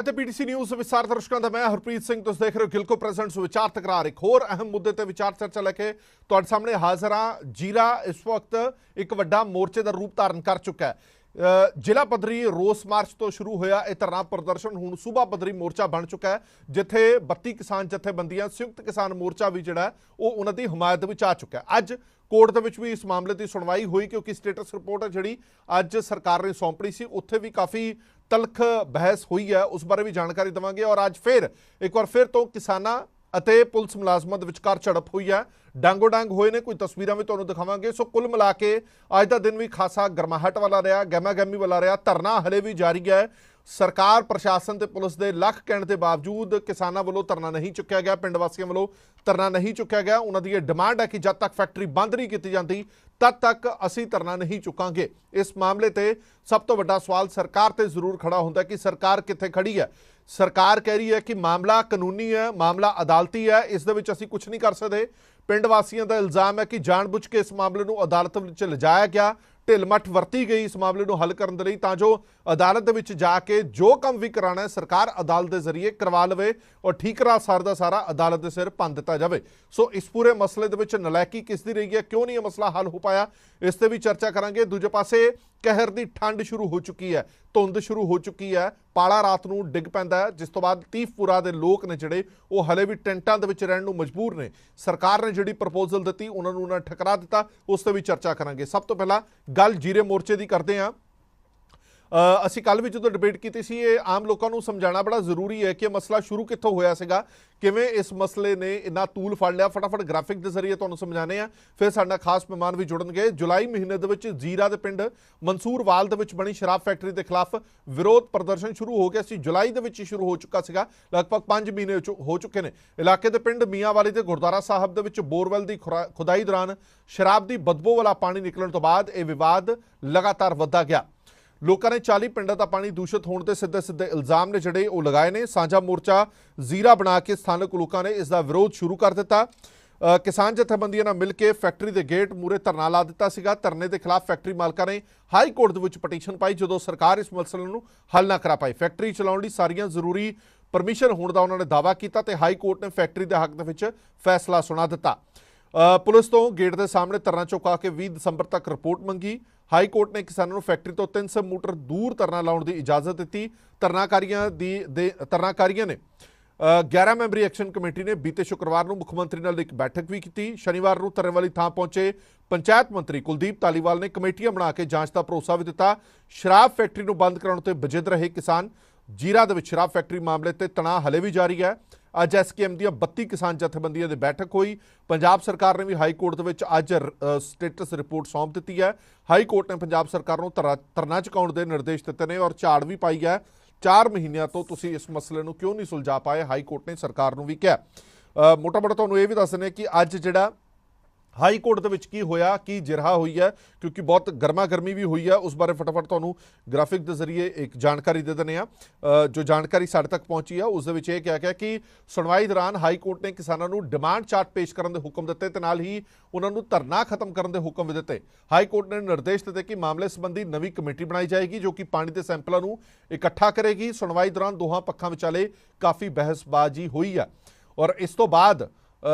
ਅਤੇ PTC news ਵਿਚਾਰ ਦਰਸ਼ਕਾਂ ਦਾ ਮੈਂ ਹਰਪ੍ਰੀਤ ਸਿੰਘ ਤੁਸੀਂ ਦੇਖ ਰਹੇ ਹੋ ਗਿਲਕੋ ਪ੍ਰੈਜ਼ੈਂਟਸ ਵਿਚਾਰ ਤਕਰਾਰ ਇੱਕ ਹੋਰ ਅਹਿਮ ਮੁੱਦੇ ਤੇ ਵਿਚਾਰ ਚਰਚਾ ਲੈ ਕੇ ਤੁਹਾਡੇ ਸਾਹਮਣੇ ਹਾਜ਼ਰ ਹਾਂ। ਜੀਰਾ ਇਸ ਵਕਤ ਇੱਕ ਵੱਡਾ ਮੋਰਚੇ ਦਾ ਰੂਪ ਧਾਰਨ ਕਰ ਚੁੱਕਾ ਹੈ। ਜ਼ਿਲ੍ਹਾ ਪੱਧਰੀ ਰੋਸ ਮਾਰਚ ਤੋਂ ਸ਼ੁਰੂ ਹੋਇਆ ਇਹ ਧਰਨਾ ਪ੍ਰਦਰਸ਼ਨ ਹੁਣ ਸੂਬਾ ਪੱਧਰੀ ਮੋਰਚਾ ਬਣ ਚੁੱਕਾ ਹੈ, ਜਿੱਥੇ 32 ਕਿਸਾਨ ਜਥੇਬੰਦੀਆਂ ਸੰਯੁਕਤ ਕਿਸਾਨ ਮੋਰਚਾ ਵੀ ਜਿਹੜਾ ਉਹ ਉਹਨਾਂ ਦੀ ਹਮਾਇਤ ਵਿੱਚ ਆ ਚੁੱਕਾ ਹੈ। ਅੱਜ ਕੋਰਟ ਦੇ ਵਿੱਚ ਵੀ ਇਸ ਮਾਮਲੇ ਦੀ ਸੁਣਵਾਈ ਹੋਈ, क्योंकि स्टेटस रिपोर्ट ਜਿਹੜੀ ਅੱਜ ਸਰਕਾਰ ਨੇ ਸੌਂਪਣੀ ਸੀ ਉੱਥੇ ਵੀ ਕਾਫੀ ਤਲਖ ਬਹਿਸ ਹੋਈ ਹੈ, ਉਸ ਬਾਰੇ ਵੀ ਜਾਣਕਾਰੀ ਦੇਵਾਂਗੇ। ਔਰ ਅੱਜ ਫਿਰ ਇੱਕ ਵਾਰ ਫਿਰ ਤੋਂ ਕਿਸਾਨਾਂ ਅਤੇ ਪੁਲਿਸ ਮੁਲਾਜ਼ਮਾਂ ਦੇ ਵਿਚਕਾਰ ਝੜਪ ਹੋਈ ਹੈ, ਡਾਂਗੋ ਡਾਂਗ ਹੋਏ ਨੇ, ਕੁਝ ਤਸਵੀਰਾਂ ਵੀ ਤੁਹਾਨੂੰ ਦਿਖਾਵਾਂਗੇ। ਸੋ ਕੁੱਲ ਮਿਲਾ ਕੇ ਅੱਜ ਦਾ ਦਿਨ ਵੀ ਖਾਸਾ ਗਰਮਾਹਟ ਵਾਲਾ ਰਿਹਾ, ਗਹਿਮਾ ਗਹਿਮੀ ਵਾਲਾ ਰਿਹਾ। ਧਰਨਾ ਹਲੇ ਵੀ ਜਾਰੀ ਹੈ। ਸਰਕਾਰ ਪ੍ਰਸ਼ਾਸਨ ਤੇ ਪੁਲਿਸ ਦੇ ਲੱਖ ਕਹਿਣ ਦੇ ਬਾਵਜੂਦ ਕਿਸਾਨਾਂ ਵੱਲੋਂ ਧਰਨਾ ਨਹੀਂ ਚੁੱਕਿਆ ਗਿਆ, ਪਿੰਡ ਵਾਸੀਆਂ ਵੱਲੋਂ ਧਰਨਾ ਨਹੀਂ ਚੁੱਕਿਆ ਗਿਆ। ਉਹਨਾਂ ਦੀ ਇਹ ਡਿਮਾਂਡ ਹੈ ਕਿ ਜਦ ਤੱਕ ਫੈਕਟਰੀ ਬੰਦ ਨਹੀਂ ਕੀਤੀ ਜਾਂਦੀ ਤਦ ਤੱਕ ਅਸੀਂ ਧਰਨਾ ਨਹੀਂ ਚੁੱਕਾਂਗੇ। ਇਸ ਮਾਮਲੇ ਤੇ ਸਭ ਤੋਂ ਵੱਡਾ ਸਵਾਲ ਸਰਕਾਰ ਤੇ ਜ਼ਰੂਰ ਖੜਾ ਹੁੰਦਾ ਕਿ ਸਰਕਾਰ ਕਿੱਥੇ ਖੜੀ ਹੈ। ਸਰਕਾਰ ਕਹਿ ਰਹੀ ਹੈ ਕਿ ਮਾਮਲਾ ਕਾਨੂੰਨੀ ਹੈ, ਮਾਮਲਾ ਅਦਾਲਤੀ ਹੈ, ਇਸ ਦੇ ਵਿੱਚ ਅਸੀਂ ਕੁਝ ਨਹੀਂ ਕਰ ਸਕਦੇ। ਪਿੰਡ ਵਾਸੀਆਂ ਦਾ ਇਲਜ਼ਾਮ ਹੈ ਕਿ ਜਾਣਬੁੱਝ ਕੇ ਇਸ ਮਾਮਲੇ ਨੂੰ ਅਦਾਲਤ ਵਿੱਚ ਲਿਜਾਇਆ ਗਿਆ, ਢਿੱਲ-ਮੱਠ ਵਰਤੀ ਗਈ ਇਸ ਮਾਮਲੇ ਨੂੰ ਹੱਲ ਕਰਨ ਦੇ ਲਈ, ਤਾਂ ਜੋ ਅਦਾਲਤ ਦੇ ਵਿੱਚ ਜਾ ਕੇ ਜੋ ਕੰਮ ਵੀ ਕਰਾਣਾ ਹੈ ਸਰਕਾਰ ਅਦਾਲਤ ਦੇ ਜ਼ਰੀਏ ਕਰਵਾ ਲਵੇ ਔਰ ਠੀਕਰਾ ਸਾਰ ਦਾ ਸਾਰਾ ਅਦਾਲਤ ਦੇ ਸਿਰ ਭੰਨ ਦਿੱਤਾ ਜਾਵੇ। ਸੋ ਇਸ ਪੂਰੇ ਮਸਲੇ ਦੇ ਵਿੱਚ ਨਲਾਇਕੀ ਕਿਸ ਦੀ ਰਹੀ ਹੈ, ਕਿਉਂ ਨਹੀਂ ਇਹ ਮਸਲਾ ਹੱਲ ਹੋ ਪਾਇਆ, ਇਸ ਤੇ ਵੀ ਚਰਚਾ ਕਰਾਂਗੇ। ਦੂਜੇ ਪਾਸੇ ਕਹਿਰ ਦੀ ਠੰਡ ਸ਼ੁਰੂ ਹੋ ਚੁੱਕੀ ਹੈ, ਧੁੰਦ ਸ਼ੁਰੂ ਹੋ ਚੁੱਕੀ ਹੈ, ਪਾਲਾ ਰਾਤ ਨੂੰ ਡਿੱਗ ਪੈਂਦਾ ਹੈ, ਜਿਸ ਤੋਂ ਬਾਅਦ ਤੀਫਪੁਰਾ ਦੇ ਲੋਕ ਨੇ ਜਿਹੜੇ ਉਹ ਹਲੇ ਵੀ ਟੈਂਟਾਂ ਦੇ ਵਿੱਚ ਰਹਿਣ ਨੂੰ ਮਜਬੂਰ ਨੇ। ਸਰਕਾਰ ਨੇ ਜਿਹੜੀ ਪ੍ਰਪੋਜ਼ਲ ਦਿੱਤੀ ਉਹਨਾਂ ਨੂੰ ਉਹਨਾਂ ਠਕਰਾ ਦਿੱਤਾ, ਉਸ ਤੇ ਵੀ ਚਰਚਾ ਕਰਾਂਗੇ। ਸਭ ਤੋਂ ਪਹਿਲਾਂ ਗੱਲ ਜੀਰੇ ਮੋਰਚੇ ਦੀ ਕਰਦੇ ਹਾਂ। ਅਸੀਂ ਕੱਲ੍ਹ ਵੀ ਜਦੋਂ ਡਿਬੇਟ ਕੀਤੀ ਸੀ, ਇਹ ਆਮ ਲੋਕਾਂ ਨੂੰ ਸਮਝਾਉਣਾ ਬੜਾ ਜ਼ਰੂਰੀ ਹੈ ਕਿ ਇਹ ਮਸਲਾ ਸ਼ੁਰੂ ਕਿੱਥੋਂ ਹੋਇਆ ਸੀਗਾ, ਕਿਵੇਂ ਇਸ ਮਸਲੇ ਨੇ ਇੰਨਾ ਤੂਲ ਫੜ ਲਿਆ। ਫਟਾਫਟ ਗ੍ਰਾਫਿਕ ਦੇ ਜ਼ਰੀਏ ਤੁਹਾਨੂੰ ਸਮਝਾਉਂਦੇ ਹਾਂ, ਫਿਰ ਸਾਡਾ ਖਾਸ ਮਹਿਮਾਨ ਵੀ ਜੁੜਨਗੇ। ਜੁਲਾਈ ਮਹੀਨੇ ਦੇ ਵਿੱਚ ਜੀਰਾ ਦੇ ਪਿੰਡ ਮਨਸੂਰਵਾਲ ਦੇ ਵਿੱਚ ਬਣੀ ਸ਼ਰਾਬ ਫੈਕਟਰੀ ਦੇ ਖਿਲਾਫ ਵਿਰੋਧ ਪ੍ਰਦਰਸ਼ਨ ਸ਼ੁਰੂ ਹੋ ਗਿਆ ਸੀ। ਜੁਲਾਈ ਦੇ ਵਿੱਚ ਹੀ ਸ਼ੁਰੂ ਹੋ ਚੁੱਕਾ ਸੀਗਾ, ਲਗਭਗ 5 ਮਹੀਨੇ ਹੋ ਚੁੱਕੇ ਨੇ। ਇਲਾਕੇ ਦੇ ਪਿੰਡ ਮੀਆਂਵਾਲੀ ਦੇ ਗੁਰਦੁਆਰਾ ਸਾਹਿਬ ਦੇ ਵਿੱਚ ਬੋਰਵੈਲ ਦੀ ਖੁਦਾਈ ਦੌਰਾਨ ਸ਼ਰਾਬ ਦੀ ਬਦਬੂ ਵਾਲਾ ਪਾਣੀ ਨਿਕਲਣ ਤੋਂ ਬਾਅਦ ਇਹ ਵਿਵਾਦ ਲਗਾਤਾਰ ਵੱਧਦਾ ਗਿਆ। ਲੋਕਾਂ ਨੇ 40 ਪਿੰਡਾਂ ਦਾ ਪਾਣੀ ਦੂਸ਼ਿਤ ਹੋਣ ਦੇ ਸਿੱਧੇ ਇਲਜ਼ਾਮ ਨੇ ਜਿਹੜੇ ਉਹ ਲਗਾਏ ਨੇ। ਸਾਂਝਾ ਮੋਰਚਾ ਜ਼ੀਰਾ ਬਣਾ ਕੇ ਸਥਾਨਕ ਲੋਕਾਂ ਨੇ ਇਸ ਦਾ ਵਿਰੋਧ ਸ਼ੁਰੂ ਕਰ ਦਿੱਤਾ। ਕਿਸਾਨ ਜਥੇਬੰਦੀਆਂ ਨਾਲ ਮਿਲ ਕੇ ਫੈਕਟਰੀ ਦੇ ਗੇਟ ਮੂਹਰੇ ਧਰਨਾ ਲਾ ਦਿੱਤਾ ਸੀਗਾ। ਧਰਨੇ ਦੇ ਖਿਲਾਫ ਫੈਕਟਰੀ ਮਾਲਕਾਂ ਨੇ ਹਾਈ ਕੋਰਟ ਦੇ ਵਿੱਚ ਪਟੀਸ਼ਨ ਪਾਈ, ਜਦੋਂ ਸਰਕਾਰ ਇਸ ਮਸਲੇ ਨੂੰ ਹੱਲ ਨਾ ਕਰਾ ਪਾਈ। ਫੈਕਟਰੀ ਚਲਾਉਣ ਲਈ ਸਾਰੀਆਂ ਜ਼ਰੂਰੀ ਪਰਮਿਸ਼ਨ ਹੋਣ ਦਾ ਉਹਨਾਂ ਨੇ ਦਾਅਵਾ ਕੀਤਾ ਤੇ ਹਾਈ ਕੋਰਟ ਨੇ ਫੈਕਟਰੀ ਦੇ ਹੱਕ ਦੇ ਵਿੱਚ ਫੈਸਲਾ ਸੁਣਾ ਦਿੱਤਾ। ਪੁਲਿਸ ਤੋਂ ਗੇਟ ਦੇ ਸਾਹਮਣੇ ਧਰਨਾ ਚੁਕਾ ਕੇ 20 ਦਸੰਬਰ ਤੱਕ ਰਿਪੋਰਟ ਮੰਗੀ। ਹਾਈ ਕੋਰਟ ਨੇ ਕਿਸਾਨਾਂ ਨੂੰ ਫੈਕਟਰੀ ਤੋਂ 300 ਮੀਟਰ ਦੂਰ ਧਰਨਾ ਲਾਉਣ ਦੀ ਇਜਾਜ਼ਤ ਦਿੱਤੀ। ਧਰਨਾਕਾਰੀਆਂ ਨੇ 11 ਮੈਂਬਰੀ ਐਕਸ਼ਨ ਕਮੇਟੀ ਨੇ ਬੀਤੇ ਸ਼ੁੱਕਰਵਾਰ ਨੂੰ ਮੁੱਖ ਮੰਤਰੀ ਨਾਲ ਇੱਕ ਬੈਠਕ ਵੀ ਕੀਤੀ। ਸ਼ਨੀਵਾਰ ਨੂੰ ਧਰਨੇ ਵਾਲੀ ਥਾਂ ਪਹੁੰਚੇ ਪੰਚਾਇਤ ਮੰਤਰੀ ਕੁਲਦੀਪ ਧਾਲੀਵਾਲ ਨੇ ਕਮੇਟੀਆਂ ਬਣਾ ਕੇ ਜਾਂਚ ਦਾ ਭਰੋਸਾ ਵੀ ਦਿੱਤਾ। ਸ਼ਰਾਬ ਫੈਕਟਰੀ ਨੂੰ ਬੰਦ ਕਰਾਉਣ ਤੇ ਵਿਜਿੱਤ ਰਹੇ ਕਿਸਾਨ। ਜੀਰਾ ਦੇ ਵਿੱਚ ਸ਼ਰਾਬ ਫੈਕਟਰੀ ਮਾਮਲੇ ਤੇ ਤਣਾਅ ਹਲੇ ਵੀ ਜਾਰੀ ਹੈ। ਅੱਜ ਐਸਕੇਐਮ ਦੀਆਂ 32 ਕਿਸਾਨ ਜਥੇਬੰਦੀਆਂ ਦੀ ਬੈਠਕ ਹੋਈ। ਪੰਜਾਬ ਸਰਕਾਰ ਨੇ ਵੀ ਹਾਈ ਕੋਰਟ ਦੇ ਵਿੱਚ ਅੱਜ ਸਟੇਟਸ ਰਿਪੋਰਟ ਸੌਂਪ ਦਿੱਤੀ ਹੈ। ਹਾਈ ਕੋਰਟ ਨੇ ਪੰਜਾਬ ਸਰਕਾਰ ਨੂੰ ਧਰਨਾ ਚੁਕਾਉਣ ਦੇ ਨਿਰਦੇਸ਼ ਦਿੱਤੇ ਨੇ ਔਰ ਝਾੜ ਵੀ ਪਾਈ ਹੈ। 4 ਮਹੀਨਿਆਂ ਤੋਂ ਤੁਸੀਂ ਇਸ ਮਸਲੇ ਨੂੰ ਕਿਉਂ ਨਹੀਂ ਸੁਲਝਾ ਪਾਏ, ਹਾਈ ਕੋਰਟ ਨੇ ਸਰਕਾਰ ਨੂੰ ਵੀ ਕਿਹਾ। ਮੋਟਾ ਤੁਹਾਨੂੰ ਇਹ ਵੀ ਦੱਸ ਦਿੰਦੇ ਕਿ ਅੱਜ ਜਿਹੜਾ ਹਾਈ ਕੋਰਟ ਦੇ ਵਿੱਚ ਕੀ ਹੋਇਆ, ਕੀ ਜਿਰਹਾ ਹੋਈ ਹੈ, ਕਿਉਂਕਿ ਬਹੁਤ ਗਰਮਾ ਗਰਮੀ ਵੀ ਹੋਈ ਹੈ, ਉਸ ਬਾਰੇ ਫਟਾਫਟ ਤੁਹਾਨੂੰ ਗ੍ਰਾਫਿਕ ਦੇ ਜ਼ਰੀਏ ਇੱਕ ਜਾਣਕਾਰੀ ਦੇ ਦਿੰਦੇ ਹਾਂ। ਜੋ ਜਾਣਕਾਰੀ ਸਾਡੇ ਤੱਕ ਪਹੁੰਚੀ ਹੈ ਉਸ ਦੇ ਵਿੱਚ ਇਹ ਕਿਹਾ ਗਿਆ ਕਿ ਸੁਣਵਾਈ ਦੌਰਾਨ ਹਾਈ ਕੋਰਟ ਨੇ ਕਿਸਾਨਾਂ ਨੂੰ ਡਿਮਾਂਡ ਚਾਰਟ ਪੇਸ਼ ਕਰਨ ਦੇ ਹੁਕਮ ਦਿੱਤੇ ਤੇ ਨਾਲ ਹੀ ਉਹਨਾਂ ਨੂੰ ਧਰਨਾ ਖਤਮ ਕਰਨ ਦੇ ਹੁਕਮ ਵੀ ਦਿੱਤੇ। ਹਾਈ ਕੋਰਟ ਨੇ ਨਿਰਦੇਸ਼ ਦਿੱਤੇ ਕਿ ਮਾਮਲੇ ਸੰਬੰਧੀ ਨਵੀਂ ਕਮੇਟੀ ਬਣਾਈ ਜਾਏਗੀ ਜੋ ਕਿ ਪਾਣੀ ਦੇ ਸੈਂਪਲਾਂ ਨੂੰ ਇਕੱਠਾ ਕਰੇਗੀ। ਸੁਣਵਾਈ ਦੌਰਾਨ ਦੋਹਾਂ ਪੱਖਾਂ ਵਿਚਾਲੇ ਕਾਫੀ ਬਹਿਸਬਾਜ਼ੀ ਹੋਈ ਹੈ ਔਰ ਇਸ ਤੋਂ ਬਾਅਦ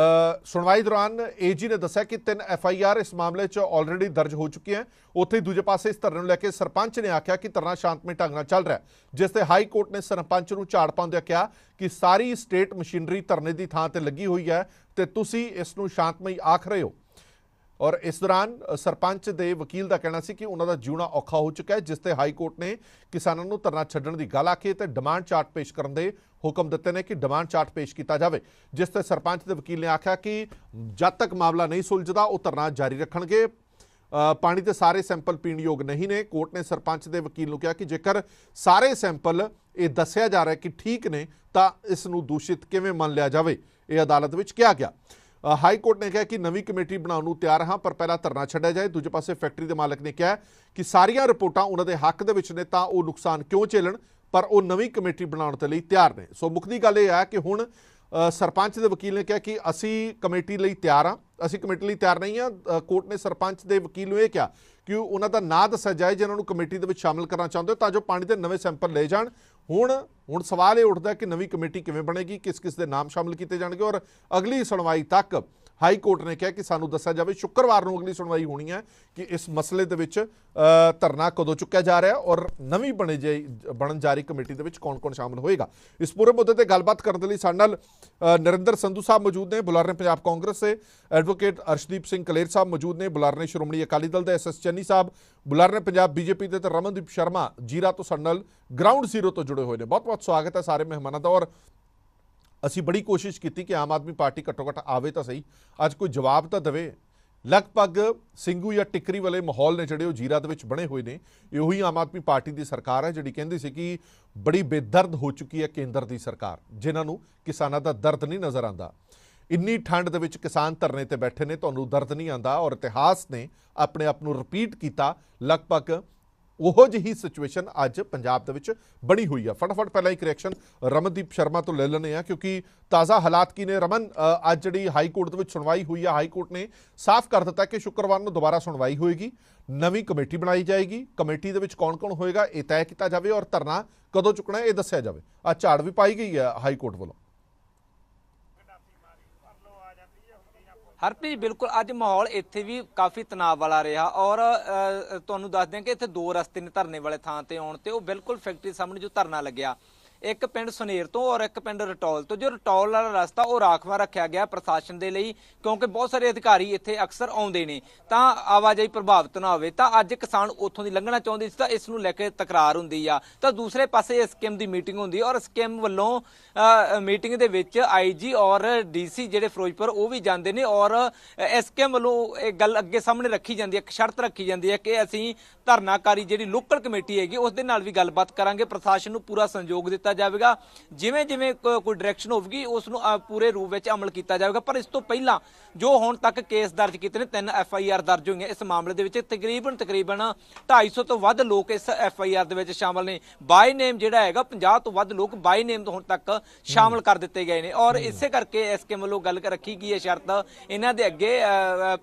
ਸੁਣਵਾਈ ਦੌਰਾਨ ਏਜੀ ਨੇ ਦੱਸਿਆ ਕਿ 3 FIR ਇਸ ਮਾਮਲੇ 'ਚ ਆਲਰੇਡੀ ਦਰਜ ਹੋ ਚੁੱਕੀਆਂ। ਉੱਥੇ ਦੂਜੇ ਪਾਸੇ ਇਸ ਧਰਨੇ ਨੂੰ ਲੈ ਕੇ ਸਰਪੰਚ ਨੇ ਆਖਿਆ ਕਿ ਧਰਨਾ ਸ਼ਾਂਤਮਈ ਢੰਗ ਨਾਲ ਚੱਲ ਰਿਹਾ, ਜਿਸ ਤੇ ਹਾਈ ਕੋਰਟ ਨੇ ਸਰਪੰਚ ਨੂੰ ਝਾੜ ਪਾਉਂਦਿਆਂ ਕਿਹਾ ਕਿ ਸਾਰੀ ਸਟੇਟ ਮਸ਼ੀਨਰੀ ਧਰਨੇ ਦੀ ਥਾਂ ਤੇ ਲੱਗੀ ਹੋਈ ਹੈ ਤੇ ਤੁਸੀਂ ਇਸ ਨੂੰ ਸ਼ਾਂਤਮਈ ਆਖ ਰਹੇ ਹੋ। ਔਰ ਇਸ ਦੌਰਾਨ ਸਰਪੰਚ ਦੇ ਵਕੀਲ ਦਾ ਕਹਿਣਾ ਸੀ ਕਿ ਉਹਨਾਂ ਦਾ ਜਿਉਣਾ ਔਖਾ ਹੋ ਚੁੱਕਾ ਹੈ, ਜਿਸ ਤੇ ਹਾਈ ਕੋਰਟ ਨੇ ਕਿਸਾਨਾਂ ਨੂੰ ਧਰਨਾ ਛੱਡਣ ਦੀ ਗੱਲ ਆਖੀ ਤੇ ਡਿਮਾਂਡ ਚਾਰਟ ਪੇਸ਼ ਕਰਨ ਦੇ ਹੁਕਮ ਦਿੱਤੇ ਨੇ ਕਿ ਡਿਮਾਂਡ ਚਾਰਟ ਪੇਸ਼ ਕੀਤਾ ਜਾਵੇ, ਜਿਸ ਤੇ ਸਰਪੰਚ ਦੇ ਵਕੀਲ ਨੇ ਆਖਿਆ ਕਿ ਜਦ ਤੱਕ ਮਾਮਲਾ ਨਹੀਂ ਸੁਲਝਦਾ ਉਹ ਧਰਨਾ ਜਾਰੀ ਰੱਖਣਗੇ। ਪਾਣੀ ਦੇ ਸਾਰੇ ਸੈਂਪਲ ਪੀਣ ਯੋਗ ਨਹੀਂ ਨੇ। ਕੋਰਟ ਨੇ ਸਰਪੰਚ ਦੇ ਵਕੀਲ ਨੂੰ ਕਿਹਾ ਕਿ ਜੇਕਰ ਸਾਰੇ ਸੈਂਪਲ ਇਹ ਦੱਸਿਆ ਜਾ ਰਿਹਾ ਕਿ ਠੀਕ ਨੇ ਤਾਂ ਇਸ ਨੂੰ ਦੂਸ਼ਿਤ ਕਿਵੇਂ ਮੰਨ ਲਿਆ ਜਾਵੇ, ਇਹ ਅਦਾਲਤ ਵਿੱਚ ਕਿਹਾ ਗਿਆ। ਹਾਈ ਕੋਰਟ ਨੇ ਕਿਹਾ ਕਿ ਨਵੀਂ ਕਮੇਟੀ ਬਣਾਉਣ ਨੂੰ ਤਿਆਰ ਹਾਂ, ਪਰ ਪਹਿਲਾਂ ਧਰਨਾ ਛੱਡਿਆ ਜਾਏ। ਦੂਜੇ ਪਾਸੇ ਫੈਕਟਰੀ ਦੇ ਮਾਲਕ ਨੇ ਕਿਹਾ ਕਿ ਸਾਰੀਆਂ ਰਿਪੋਰਟਾਂ ਉਹਨਾਂ ਦੇ ਹੱਕ ਦੇ ਵਿੱਚ ਨੇ ਤਾਂ ਉਹ ਨੁਕਸਾਨ ਕਿਉਂ ਝੇਲਣ, ਪਰ ਉਹ ਨਵੀਂ ਕਮੇਟੀ ਬਣਾਉਣ ਦੇ ਲਈ ਤਿਆਰ ਨੇ। ਸੋ ਮੁੱਖ ਗੱਲ ਇਹ ਹੈ ਕਿ ਹੁਣ ਸਰਪੰਚ ਦੇ ਵਕੀਲ ਨੇ ਕਿਹਾ ਕਿ ਅਸੀਂ ਕਮੇਟੀ ਲਈ ਤਿਆਰ ਹਾਂ, ਅਸੀਂ ਕਮੇਟੀ ਲਈ ਤਿਆਰ ਨਹੀਂ ਹਾਂ। ਕੋਰਟ ਨੇ ਸਰਪੰਚ ਦੇ ਵਕੀਲ ਨੂੰ ਇਹ ਕਿਹਾ ਕਿ ਉਹਨਾਂ ਦਾ ਨਾਂ ਦੱਸਿਆ ਜਾਏ ਜਿਨ੍ਹਾਂ ਨੂੰ ਕਮੇਟੀ ਦੇ ਵਿੱਚ ਸ਼ਾਮਲ ਕਰਨਾ ਚਾਹੁੰਦੇ ਹੋ, ਤਾਂ ਜੋ ਪਾਣੀ ਦੇ ਨਵੇਂ ਸੈਂਪਲ ਲਏ ਜਾਣ। ਹੁਣ ਸਵਾਲ ਇਹ ਉੱਠਦਾ ਕਿ ਨਵੀਂ ਕਮੇਟੀ ਕਿਵੇਂ ਬਣੇਗੀ, ਕਿਸ ਕਿਸ ਦੇ ਨਾਮ ਸ਼ਾਮਲ ਕੀਤੇ ਜਾਣਗੇ, ਔਰ ਅਗਲੀ ਸੁਣਵਾਈ ਤੱਕ ਹਾਈ ਕੋਰਟ ਨੇ ਕਿਹਾ ਕਿ ਸਾਨੂੰ ਦੱਸਿਆ ਜਾਵੇ ਸ਼ੁੱਕਰਵਾਰ ਨੂੰ ਅਗਲੀ ਸੁਣਵਾਈ ਹੋਣੀ ਹੈ ਕਿ ਇਸ ਮਸਲੇ ਦੇ ਵਿੱਚ ਧਰਨਾ ਕਦੋਂ ਚੁੱਕਿਆ ਜਾ ਰਿਹਾ ਔਰ ਨਵੀਂ ਬਣਨ ਜਾ ਰਹੀ ਕਮੇਟੀ ਦੇ ਵਿੱਚ ਕੌਣ-ਕੌਣ ਸ਼ਾਮਲ ਹੋਏਗਾ। ਇਸ ਪੂਰੇ ਮੁੱਦੇ ਤੇ ਗੱਲਬਾਤ ਕਰਨ ਦੇ ਲਈ ਸਾਡੇ ਨਾਲ ਨਰਿੰਦਰ ਸੰਧੂ ਸਾਹਿਬ ਮੌਜੂਦ ਨੇ, ਬੁਲਾਰੇ ਪੰਜਾਬ ਕਾਂਗਰਸ ਦੇ, ਐਡਵੋਕੇਟ ਅਰਸ਼ਦੀਪ ਸਿੰਘ ਕਲੇਰ ਸਾਹਿਬ ਮੌਜੂਦ ਨੇ, ਬੁਲਾਰੇ ਨੇ ਸ਼੍ਰੋਮਣੀ ਅਕਾਲੀ ਦਲ ਦੇ SS ਚੰਨੀ ਸਾਹਿਬ, ਬੁਲਾਰੇ ਨੇ ਪੰਜਾਬ BJP ਦੇ ਤੇ ਰਮਨਦੀਪ ਸ਼ਰਮਾ ਜੀਰਾ ਤੋਂ ਸਾਡੇ ਨਾਲ ਗਰਾਊਂਡ ਜ਼ੀਰੋ ਤੋਂ ਜੁੜੇ ਹੋਏ ਨੇ। ਬਹੁਤ ਬਹੁਤ ਸਵਾਗਤ ਹੈ ਸਾਰੇ ਮਹਿਮਾਨਾਂ ਦਾ। ਔਰ ਅਸੀਂ ਬੜੀ ਕੋਸ਼ਿਸ਼ ਕੀਤੀ ਕਿ ਆਮ ਆਦਮੀ ਪਾਰਟੀ ਘੱਟੋ ਘੱਟ ਆਵੇ ਤਾਂ ਸਹੀ, ਅੱਜ ਕੋਈ ਜਵਾਬ ਤਾਂ ਦੇਵੇ। ਲਗਭਗ ਸਿੰਘੂ ਜਾਂ ਟਿੱਕਰੀ ਵਾਲੇ ਮਾਹੌਲ ਨੇ ਜਿਹੜੇ ਉਹ ਜੀਰਾ ਦੇ ਵਿੱਚ ਬਣੇ ਹੋਏ ਨੇ। ਇਹੋ ਹੀ ਆਮ ਆਦਮੀ ਪਾਰਟੀ ਦੀ ਸਰਕਾਰ ਹੈ ਜਿਹੜੀ ਕਹਿੰਦੀ ਸੀ ਕਿ ਬੜੀ ਬੇਦਰਦ ਹੋ ਚੁੱਕੀ ਹੈ ਕੇਂਦਰ ਦੀ ਸਰਕਾਰ, ਜਿਨ੍ਹਾਂ ਨੂੰ ਕਿਸਾਨਾਂ ਦਾ ਦਰਦ ਨਹੀਂ ਨਜ਼ਰ ਆਉਂਦਾ। ਇੰਨੀ ਠੰਡ ਦੇ ਵਿੱਚ ਕਿਸਾਨ ਧਰਨੇ ਤੇ ਬੈਠੇ ਨੇ, ਤੁਹਾਨੂੰ ਦਰਦ ਨਹੀਂ ਆਉਂਦਾ। ਔਰ ਇਤਿਹਾਸ ਨੇ ਆਪਣੇ ਆਪ ਨੂੰ ਰਿਪੀਟ ਕੀਤਾ। ਲਗਭਗ ਉਹੋ ਜਿਹੀ ਸਿਚੁਏਸ਼ਨ ਅੱਜ ਪੰਜਾਬ ਦੇ ਵਿੱਚ ਬਣੀ ਹੋਈ ਆ। ਫਟਾਫਟ ਪਹਿਲਾਂ ਇੱਕ ਰਿਐਕਸ਼ਨ ਰਮਨਦੀਪ ਸ਼ਰਮਾ ਤੋਂ ਲੈ ਲੈਂਦੇ ਆ, ਕਿਉਂਕਿ ਤਾਜ਼ਾ ਹਾਲਾਤ ਕੀ ਨੇ। ਰਮਨ, ਅੱਜ ਜਿਹੜੀ ਹਾਈ ਕੋਰਟ ਦੇ ਵਿੱਚ ਸੁਣਵਾਈ ਹੋਈ ਆ, ਹਾਈ ਕੋਰਟ ਨੇ ਸਾਫ਼ ਕਰ ਦਿੱਤਾ ਕਿ ਸ਼ੁੱਕਰਵਾਰ ਨੂੰ ਦੁਬਾਰਾ ਸੁਣਵਾਈ ਹੋਏਗੀ, ਨਵੀਂ ਕਮੇਟੀ ਬਣਾਈ ਜਾਏਗੀ, ਕਮੇਟੀ ਦੇ ਵਿੱਚ ਕੌਣ-ਕੌਣ ਹੋਏਗਾ ਇਹ ਤੈਅ ਕੀਤਾ ਜਾਵੇ ਔਰ ਧਰਨਾ ਕਦੋਂ ਚੁੱਕਣਾ ਇਹ ਦੱਸਿਆ ਜਾਵੇ। ਅੱਜ ਝਾੜ ਵੀ ਪਾਈ ਗਈ ਹੈ ਹਾਈ ਕੋਰਟ ਵੱਲੋਂ। ਹਰਪ੍ਰੀਤ, ਬਿਲਕੁਲ ਅੱਜ ਮਾਹੌਲ ਇੱਥੇ ਵੀ ਕਾਫੀ ਤਣਾਅ ਵਾਲਾ ਰਿਹਾ। ਔਰ ਤੁਹਾਨੂੰ ਦੱਸ ਦਿਆਂ ਕਿ ਇੱਥੇ ਦੋ ਰਸਤੇ ਨੇ ਧਰਨੇ ਵਾਲੇ ਥਾਂ ਤੇ ਆਉਣ ਤੇ। ਉਹ ਬਿਲਕੁਲ ਫੈਕਟਰੀ ਸਾਹਮਣੇ ਜੋ ਧਰਨਾ ਲੱਗਿਆ, ਇੱਕ ਪਿੰਡ ਸੁਨੇਰ ਤੋਂ ਔਰ ਇੱਕ ਪਿੰਡ ਰਟੌਲ ਤੋਂ। ਜੋ ਰਟੌਲ ਵਾਲਾ ਰਸਤਾ ਉਹ ਰਾਖਵਾਂ ਰੱਖਿਆ ਗਿਆ ਪ੍ਰਸ਼ਾਸਨ ਦੇ ਲਈ, ਕਿਉਂਕਿ ਬਹੁਤ ਸਾਰੇ ਅਧਿਕਾਰੀ ਇੱਥੇ ਅਕਸਰ ਆਉਂਦੇ ਨੇ ਤਾਂ ਆਵਾਜਾਈ ਪ੍ਰਭਾਵਿਤ ਨਾ ਹੋਵੇ। ਤਾਂ ਅੱਜ ਕਿਸਾਨ ਉੱਥੋਂ ਦੀ ਲੰਘਣਾ ਚਾਹੁੰਦੇ ਸੀ ਤਾਂ ਇਸ ਨੂੰ ਲੈ ਕੇ ਤਕਰਾਰ ਹੁੰਦੀ ਆ। ਤਾਂ ਦੂਸਰੇ ਪਾਸੇ SKM ਦੀ ਮੀਟਿੰਗ ਹੁੰਦੀ ਔਰ SKM ਵੱਲੋਂ ਮੀਟਿੰਗ ਦੇ ਵਿੱਚ IG ਔਰ DC ਜਿਹੜੇ ਫਿਰੋਜ਼ਪੁਰ ਉਹ ਵੀ ਜਾਂਦੇ ਨੇ। ਔਰ SKM ਵੱਲੋਂ ਇਹ ਗੱਲ ਅੱਗੇ ਸਾਹਮਣੇ ਰੱਖੀ ਜਾਂਦੀ ਹੈ, ਇੱਕ ਸ਼ਰਤ ਰੱਖੀ ਜਾਂਦੀ ਹੈ ਕਿ ਅਸੀਂ ਧਰਨਾਕਾਰੀ ਜਿਹੜੀ ਲੋਕਲ ਕਮੇਟੀ ਹੈਗੀ ਉਸ ਦੇ ਨਾਲ ਵੀ ਗੱਲਬਾਤ ਕਰਾਂਗੇ, ਪ੍ਰਸ਼ਾਸਨ ਨੂੰ ਪੂਰਾ ਸਹਿਯੋਗ ਦਿੱਤਾ ਜਾਵੇਗਾ, ਜਿਵੇਂ ਜਿਵੇਂ ਕੋਈ ਡਾਇਰੈਕਸ਼ਨ ਹੋਵੇਗੀ ਉਸ ਨੂੰ ਪੂਰੇ ਰੂਪ ਵਿੱਚ ਅਮਲ ਕੀਤਾ ਜਾਵੇਗਾ। ਪਰ ਇਸ ਤੋਂ ਪਹਿਲਾਂ ਜੋ ਹੁਣ ਤੱਕ ਕੇਸ ਦਰਜ ਕੀਤੇ ਨੇ, 3 FIR ਦਰਜ ਹੋਈਆਂ ਇਸ ਮਾਮਲੇ ਦੇ ਵਿੱਚ। ਤਕਰੀਬਨ 250 ਤੋਂ ਵੱਧ ਲੋਕ ਇਸ FIR ਦੇ ਵਿੱਚ ਸ਼ਾਮਲ ਨੇ। ਬਾਈ ਨੇਮ ਜਿਹੜਾ ਹੈਗਾ 50 ਤੋਂ ਵੱਧ ਲੋਕ ਬਾਈ ਨੇਮ ਤੋਂ ਹੁਣ ਤੱਕ ਸ਼ਾਮਲ ਕਰ ਦਿੱਤੇ ਗਏ ਨੇ। ਔਰ ਇਸੇ ਕਰਕੇ SKM ਵੱਲੋਂ ਗੱਲ ਰੱਖੀ ਗਈ ਹੈ ਸ਼ਰਤ ਇਹਨਾਂ ਦੇ ਅੱਗੇ,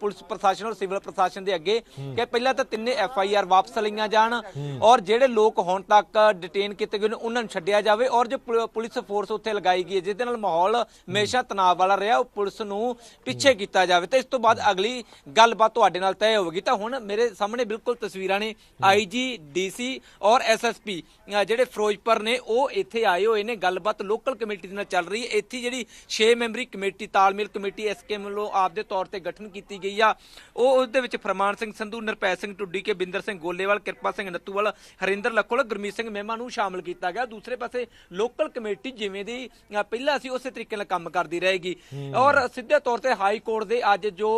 ਪੁਲਿਸ ਪ੍ਰਸ਼ਾਸਨ ਔਰ ਸਿਵਲ ਪ੍ਰਸ਼ਾਸਨ ਦੇ ਅੱਗੇ, ਕਿ ਪਹਿਲਾਂ ਤਾਂ 3 FIR ਵਾਪਸ ਲਈਆਂ ਜਾਣ ਔਰ ਜਿਹੜੇ ਲੋਕ ਹੁਣ ਤੱਕ ਡਿਟੇਨ ਕੀਤੇ ਗਏ ਨੇ ਉਹਨਾਂ ਨੂੰ ਛੱਡਿਆ ਜਾਵੇ। ਔਰ ਜੋ ਪੁਲਿਸ ਫੋਰਸ ਉੱਥੇ ਲਗਾਈ ਗਈ ਹੈ ਜਿਹਦੇ ਨਾਲ ਮਾਹੌਲ ਹਮੇਸ਼ਾ ਤਣਾਅ ਵਾਲਾ ਰਿਹਾ, ਉਹ ਪੁਲਿਸ ਨੂੰ ਪਿੱਛੇ ਕੀਤਾ ਜਾਵੇ। ਤੇ ਇਸ ਤੋਂ ਬਾਅਦ ਅਗਲੀ ਗੱਲਬਾਤ ਤੁਹਾਡੇ ਨਾਲ ਤੈਅ ਹੋਵੇਗੀ। ਤਾਂ ਹੁਣ ਮੇਰੇ ਸਾਹਮਣੇ ਬਿਲਕੁਲ ਤਸਵੀਰਾਂ ਨੇ, IG DC ਔਰ SSP ਜਿਹੜੇ ਫਿਰੋਜ਼ਪੁਰ ਨੇ ਉਹ ਇੱਥੇ ਆਏ ਹੋਏ ਨੇ। ਗੱਲਬਾਤ ਲੋਕਲ ਕਮੇਟੀ ਦੇ ਨਾਲ ਚੱਲ ਰਹੀ ਹੈ। ਇੱਥੇ ਜਿਹੜੀ 6 ਮੈਂਬਰੀ ਕਮੇਟੀ, ਤਾਲਮੇਲ ਕਮੇਟੀ SKM ਵੱਲੋਂ ਆਪਦੇ ਤੌਰ ਤੇ ਗਠਨ ਕੀਤੀ ਗਈ ਆ, ਉਹ ਉਸ ਦੇ ਵਿੱਚ ਫਰਮਾਨ ਸਿੰਘ ਸੰਧੂ, ਨਿਰਪੈ ਸਿੰਘ ਟੁੱਡੀ ਕੇ, ਬਿੰਦਰ ਸਿੰਘ ਗੋਲੇਵਾਲ, ਕਿਰਪਾ ਸਿੰਘ ਨੱਤੂਵਾਲ, ਹਰਿੰਦਰ ਲੱਖੋਲ, ਗੁਰਮੀਤ ਸਿੰਘ ਮਹਿਮਾ ਨੂੰ ਸ਼ਾਮਲ ਕੀਤਾ ਗਿਆ। ਦੂਸਰੇ ਪਾਸੇ ਲੋਕਲ ਕਮੇਟੀ ਜਿਵੇਂ ਦੀ ਪਹਿਲਾਂ ਸੀ ਉਸੇ ਤਰੀਕੇ ਨਾਲ ਕੰਮ ਕਰਦੀ ਰਹੇਗੀ। ਔਰ ਸਿੱਧੇ ਤੌਰ ਤੇ ਹਾਈ ਕੋਰਟ ਦੇ ਅੱਜ ਜੋ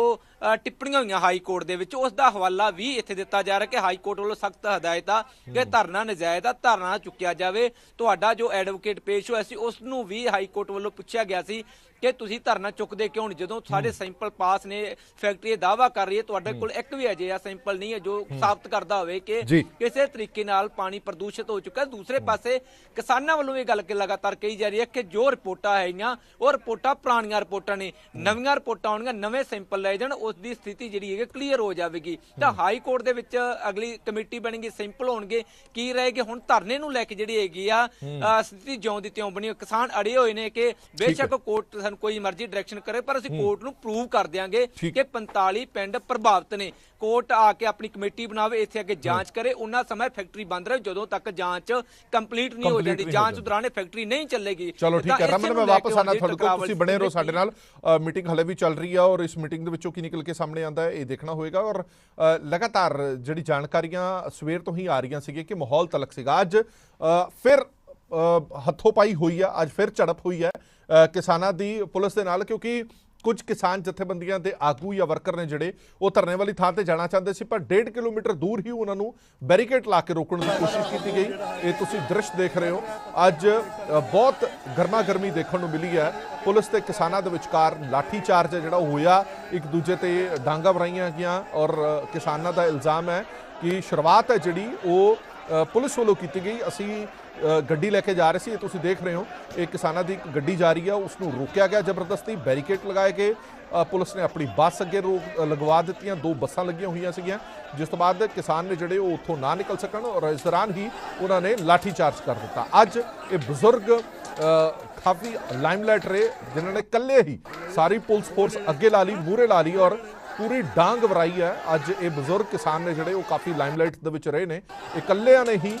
ਟਿੱਪਣੀਆਂ ਹੋਈਆਂ ਹਾਈ ਕੋਰਟ ਦੇ ਵਿੱਚ ਉਸ ਦਾ ਹਵਾਲਾ ਵੀ ਇੱਥੇ ਦਿੱਤਾ ਜਾ ਰਿਹਾ ਕਿ ਹਾਈ ਕੋਰਟ ਵੱਲੋਂ ਸਖਤ ਹਦਾਇਤ ਆ ਕਿ ਧਰਨਾ ਨਜਾਇਜ਼ ਆ, ਧਰਨਾ ਚੁੱਕਿਆ ਜਾਵੇ। ਤੁਹਾਡਾ ਜੋ ਐਡਵੋਕੇਟ ਪੇਸ਼ ਹੋਇਆ ਸੀ ਉਸ ਨੂੰ ਵੀ ਹਾਈ ਕੋਰਟ ਵੱਲੋਂ ਪੁੱਛਿਆ ਗਿਆ ਸੀ ਕਿ ਤੁਸੀਂ ਧਰਨਾ ਚੁੱਕਦੇ ਕਿਉਂ ਨਹੀਂ, ਜਦੋਂ ਸਾਡੇ ਸੈਂਪਲ ਪਾਸ ਨੇ, ਫੈਕਟਰੀ ਇਹ ਦਾਅਵਾ ਕਰ ਰਹੀ ਹੈ ਤੁਹਾਡੇ ਕੋਲ ਇੱਕ ਵੀ ਅਜਿਹਾ ਸੈਂਪਲ ਨਹੀਂ ਹੈ ਜੋ ਸਾਬਤ ਕਰਦਾ ਹੋਵੇ ਕਿ ਕਿਸੇ ਤਰੀਕੇ ਨਾਲ ਪਾਣੀ ਪ੍ਰਦੂਸ਼ਿਤ ਹੋ ਚੁੱਕਾ। ਦੂਸਰੇ ਪਾਸੇ ਕਿਸਾਨਾਂ ਵੱਲੋਂ ਇਹ ਗੱਲ ਲਗਾਤਾਰ ਕਹੀ ਜਾ ਰਹੀ ਹੈ ਕਿ ਜੋ ਰਿਪੋਰਟਾਂ ਹੈਗੀਆਂ ਉਹ ਰਿਪੋਰਟਾਂ ਪੁਰਾਣੀਆਂ ਰਿਪੋਰਟਾਂ ਨੇ, ਨਵੀਆਂ ਰਿਪੋਰਟਾਂ ਆਉਣਗੀਆਂ, ਨਵੇਂ ਸੈਂਪਲ ਲਏ ਜਾਣ, ਉਸ ਦੀ ਸਥਿਤੀ ਜਿਹੜੀ ਹੈ ਕਲੀਅਰ ਹੋ ਜਾਵੇਗੀ। ਤਾਂ ਹਾਈ ਕੋਰਟ ਦੇ ਵਿੱਚ ਅਗਲੀ ਕਮੇਟੀ ਬਣੇਗੀ, ਸੈਂਪਲ ਹੋਣਗੇ, ਕੀ ਰਹੇਗੇ। ਹੁਣ ਧਰਨੇ ਨੂੰ ਲੈ ਕੇ ਜਿਹੜੀ ਹੈਗੀ ਆ ਸਥਿਤੀ ਜਿਉਂ ਦੀ ਤਿਉਂ ਬਣੀ, ਕਿਸਾਨ ਅੜੇ ਹੋਏ ਨੇ ਕਿ ਬੇਸ਼ੱਕ ਕੋਰਟ ਸਾਨੂੰ ਕੋਈ ਮਰਜ਼ੀ ਡਾਇਰੈਕਸ਼ਨ ਕਰੇ ਪਰ ਅਸੀਂ ਕੋਰਟ ਨੂੰ ਪ੍ਰੂਵ ਕਰ ਦਿਆਂਗੇ ਕਿ 45 ਪਿੰਡ ਪ੍ਰਭਾਵਿਤ ਨੇ। ਕੋਰਟ ਆ ਕੇ ਆਪਣੀ ਕਮੇਟੀ ਬਣਾਵੇ, ਇੱਥੇ ਅੱਗੇ ਜਾਂਚ ਕਰੇ। ਉਹਨਾਂ ਸਮਾਂ ਫੈਕਟਰੀ ਬੰਦ ਰਹੇ ਜਦੋਂ ਤੱਕ ਜਾਂਚ ਕੰਪਲੀਟ ਨਹੀਂ ਹੋ ਜਾਂਦੀ, ਜਾਂਚ ਦੌਰਾਨ ਫੈਕਟਰੀ ਨਹੀਂ ਚੱਲੇਗੀ। ਚਲੋ ਠੀਕ ਹੈ ਰਮਨ, ਮੈਂ ਵਾਪਸ ਆਣਾ ਤੁਹਾਡੇ ਕੋਲ, ਤੁਸੀਂ ਬਣੇ ਰਹੋ ਸਾਡੇ ਨਾਲ। ਮੀਟਿੰਗ ਹਲੇ ਵੀ ਚੱਲ ਰਹੀ ਹੈ ਔਰ ਇਸ ਮੀਟਿੰਗ ਦੇ ਵਿੱਚੋਂ ਕੀ ਨਿਕਲ ਕੇ ਸਾਹਮਣੇ ਆਉਂਦਾ ਹੈ ਇਹ ਦੇਖਣਾ ਹੋਏਗਾ। ਔਰ ਲਗਾਤਾਰ ਜਿਹੜੀ ਜਾਣਕਾਰੀਆਂ ਸਵੇਰ ਤੋਂ ਹੀ ਆ ਰਹੀਆਂ ਸੀਗੀਆਂ ਕਿ ਮਾਹੌਲ ਤਲਖ ਸੀਗਾ। ਅੱਜ ਫਿਰ ਹੱਥੋਂ ਪਾਈ ਹੋਈ ਆ, ਅੱਜ ਫਿਰ ਝੜਪ ਹੋਈ ਹੈ ਕਿਸਾਨਾਂ ਦੀ ਪੁਲਿਸ ਦੇ ਨਾਲ, ਕਿਉਂਕਿ ਕੁਝ ਕਿਸਾਨ ਜਥੇਬੰਦੀਆਂ ਦੇ ਆਗੂ ਜਾਂ ਵਰਕਰ ਨੇ ਜਿਹੜੇ ਉਹ ਧਰਨੇ ਵਾਲੀ ਥਾਂ ਤੇ ਜਾਣਾ ਚਾਹੁੰਦੇ ਸੀ, ਪਰ 1.5 ਕਿਲੋਮੀਟਰ ਦੂਰ ਹੀ ਉਹਨਾਂ ਨੂੰ ਬੈਰੀਕੇਡ ਲਾ ਕੇ ਰੋਕਣ ਦੀ ਕੋਸ਼ਿਸ਼ ਕੀਤੀ ਗਈ। ਇਹ ਤੁਸੀਂ ਦ੍ਰਿਸ਼ ਦੇਖ ਰਹੇ ਹੋ। ਅੱਜ ਬਹੁਤ ਗਰਮਾ ਗਰਮੀ ਦੇਖਣ ਨੂੰ ਮਿਲੀ ਹੈ। ਪੁਲਿਸ ਤੇ ਕਿਸਾਨਾਂ ਦੇ ਵਿਚਕਾਰ ਲਾਠੀ ਚਾਰਜ ਹੈ ਜਿਹੜਾ ਹੋਇਆ, ਇੱਕ ਦੂਜੇ ਤੇ ਡਾਂਗਾ ਵਰਾਈਆਂ ਗਈਆਂ ਔਰ ਕਿਸਾਨਾਂ ਦਾ ਇਲਜ਼ਾਮ ਹੈ ਕਿ ਸ਼ੁਰੂਆਤ ਹੈ ਜਿਹੜੀ ਉਹ ਪੁਲਿਸ ਵੱਲੋਂ ਕੀਤੀ ਗਈ। ਅਸੀਂ ਗੱਡੀ ਲੈ ਕੇ ਜਾ ਰਹੇ ਸੀ। ਇਹ ਤੁਸੀਂ ਦੇਖ ਰਹੇ ਹੋ, ਇਹ ਕਿਸਾਨਾਂ ਦੀ ਇੱਕ ਗੱਡੀ ਜਾ ਰਹੀ ਹੈ, ਉਸ ਨੂੰ ਰੋਕਿਆ ਗਿਆ ਜ਼ਬਰਦਸਤੀ, ਬੈਰੀਕੇਡ ਲਗਾਏ ਗਏ। ਪੁਲਿਸ ਨੇ ਆਪਣੀ ਬੱਸ ਅੱਗੇ ਲਗਵਾ ਦਿੱਤੀਆਂ, 2 ਬੱਸਾਂ ਲੱਗੀਆਂ ਹੋਈਆਂ ਸੀਗੀਆਂ, ਜਿਸ ਤੋਂ ਬਾਅਦ ਕਿਸਾਨ ਨੇ ਜਿਹੜੇ ਉਹ ਉੱਥੋਂ ਨਾ ਨਿਕਲ ਸਕਣ ਔਰ ਇਸ ਦੌਰਾਨ ਹੀ ਉਹਨਾਂ ਨੇ ਲਾਠੀ ਚਾਰਜ ਕਰ ਦਿੱਤਾ। ਅੱਜ ਇਹ ਬਜ਼ੁਰਗ ਕਾਫੀ ਲਾਈਮਲਾਈਟ ਰਹੇ, ਜਿਨ੍ਹਾਂ ਨੇ ਇਕੱਲੇ ਹੀ ਸਾਰੀ ਪੁਲਿਸ ਫੋਰਸ ਅੱਗੇ ਲਾ ਲਈ, ਮੂਹਰੇ ਲਾ ਲਈ ਔਰ ਪੂਰੀ ਡਾਂਗ ਵਰਾਈ ਹੈ। ਅੱਜ ਇਹ ਬਜ਼ੁਰਗ ਕਿਸਾਨ ਨੇ ਜਿਹੜੇ ਉਹ ਕਾਫੀ ਲਾਈਮਲਾਈਟ ਦੇ ਵਿੱਚ ਰਹੇ ਨੇ, ਇਕੱਲਿਆਂ ਨੇ ਹੀ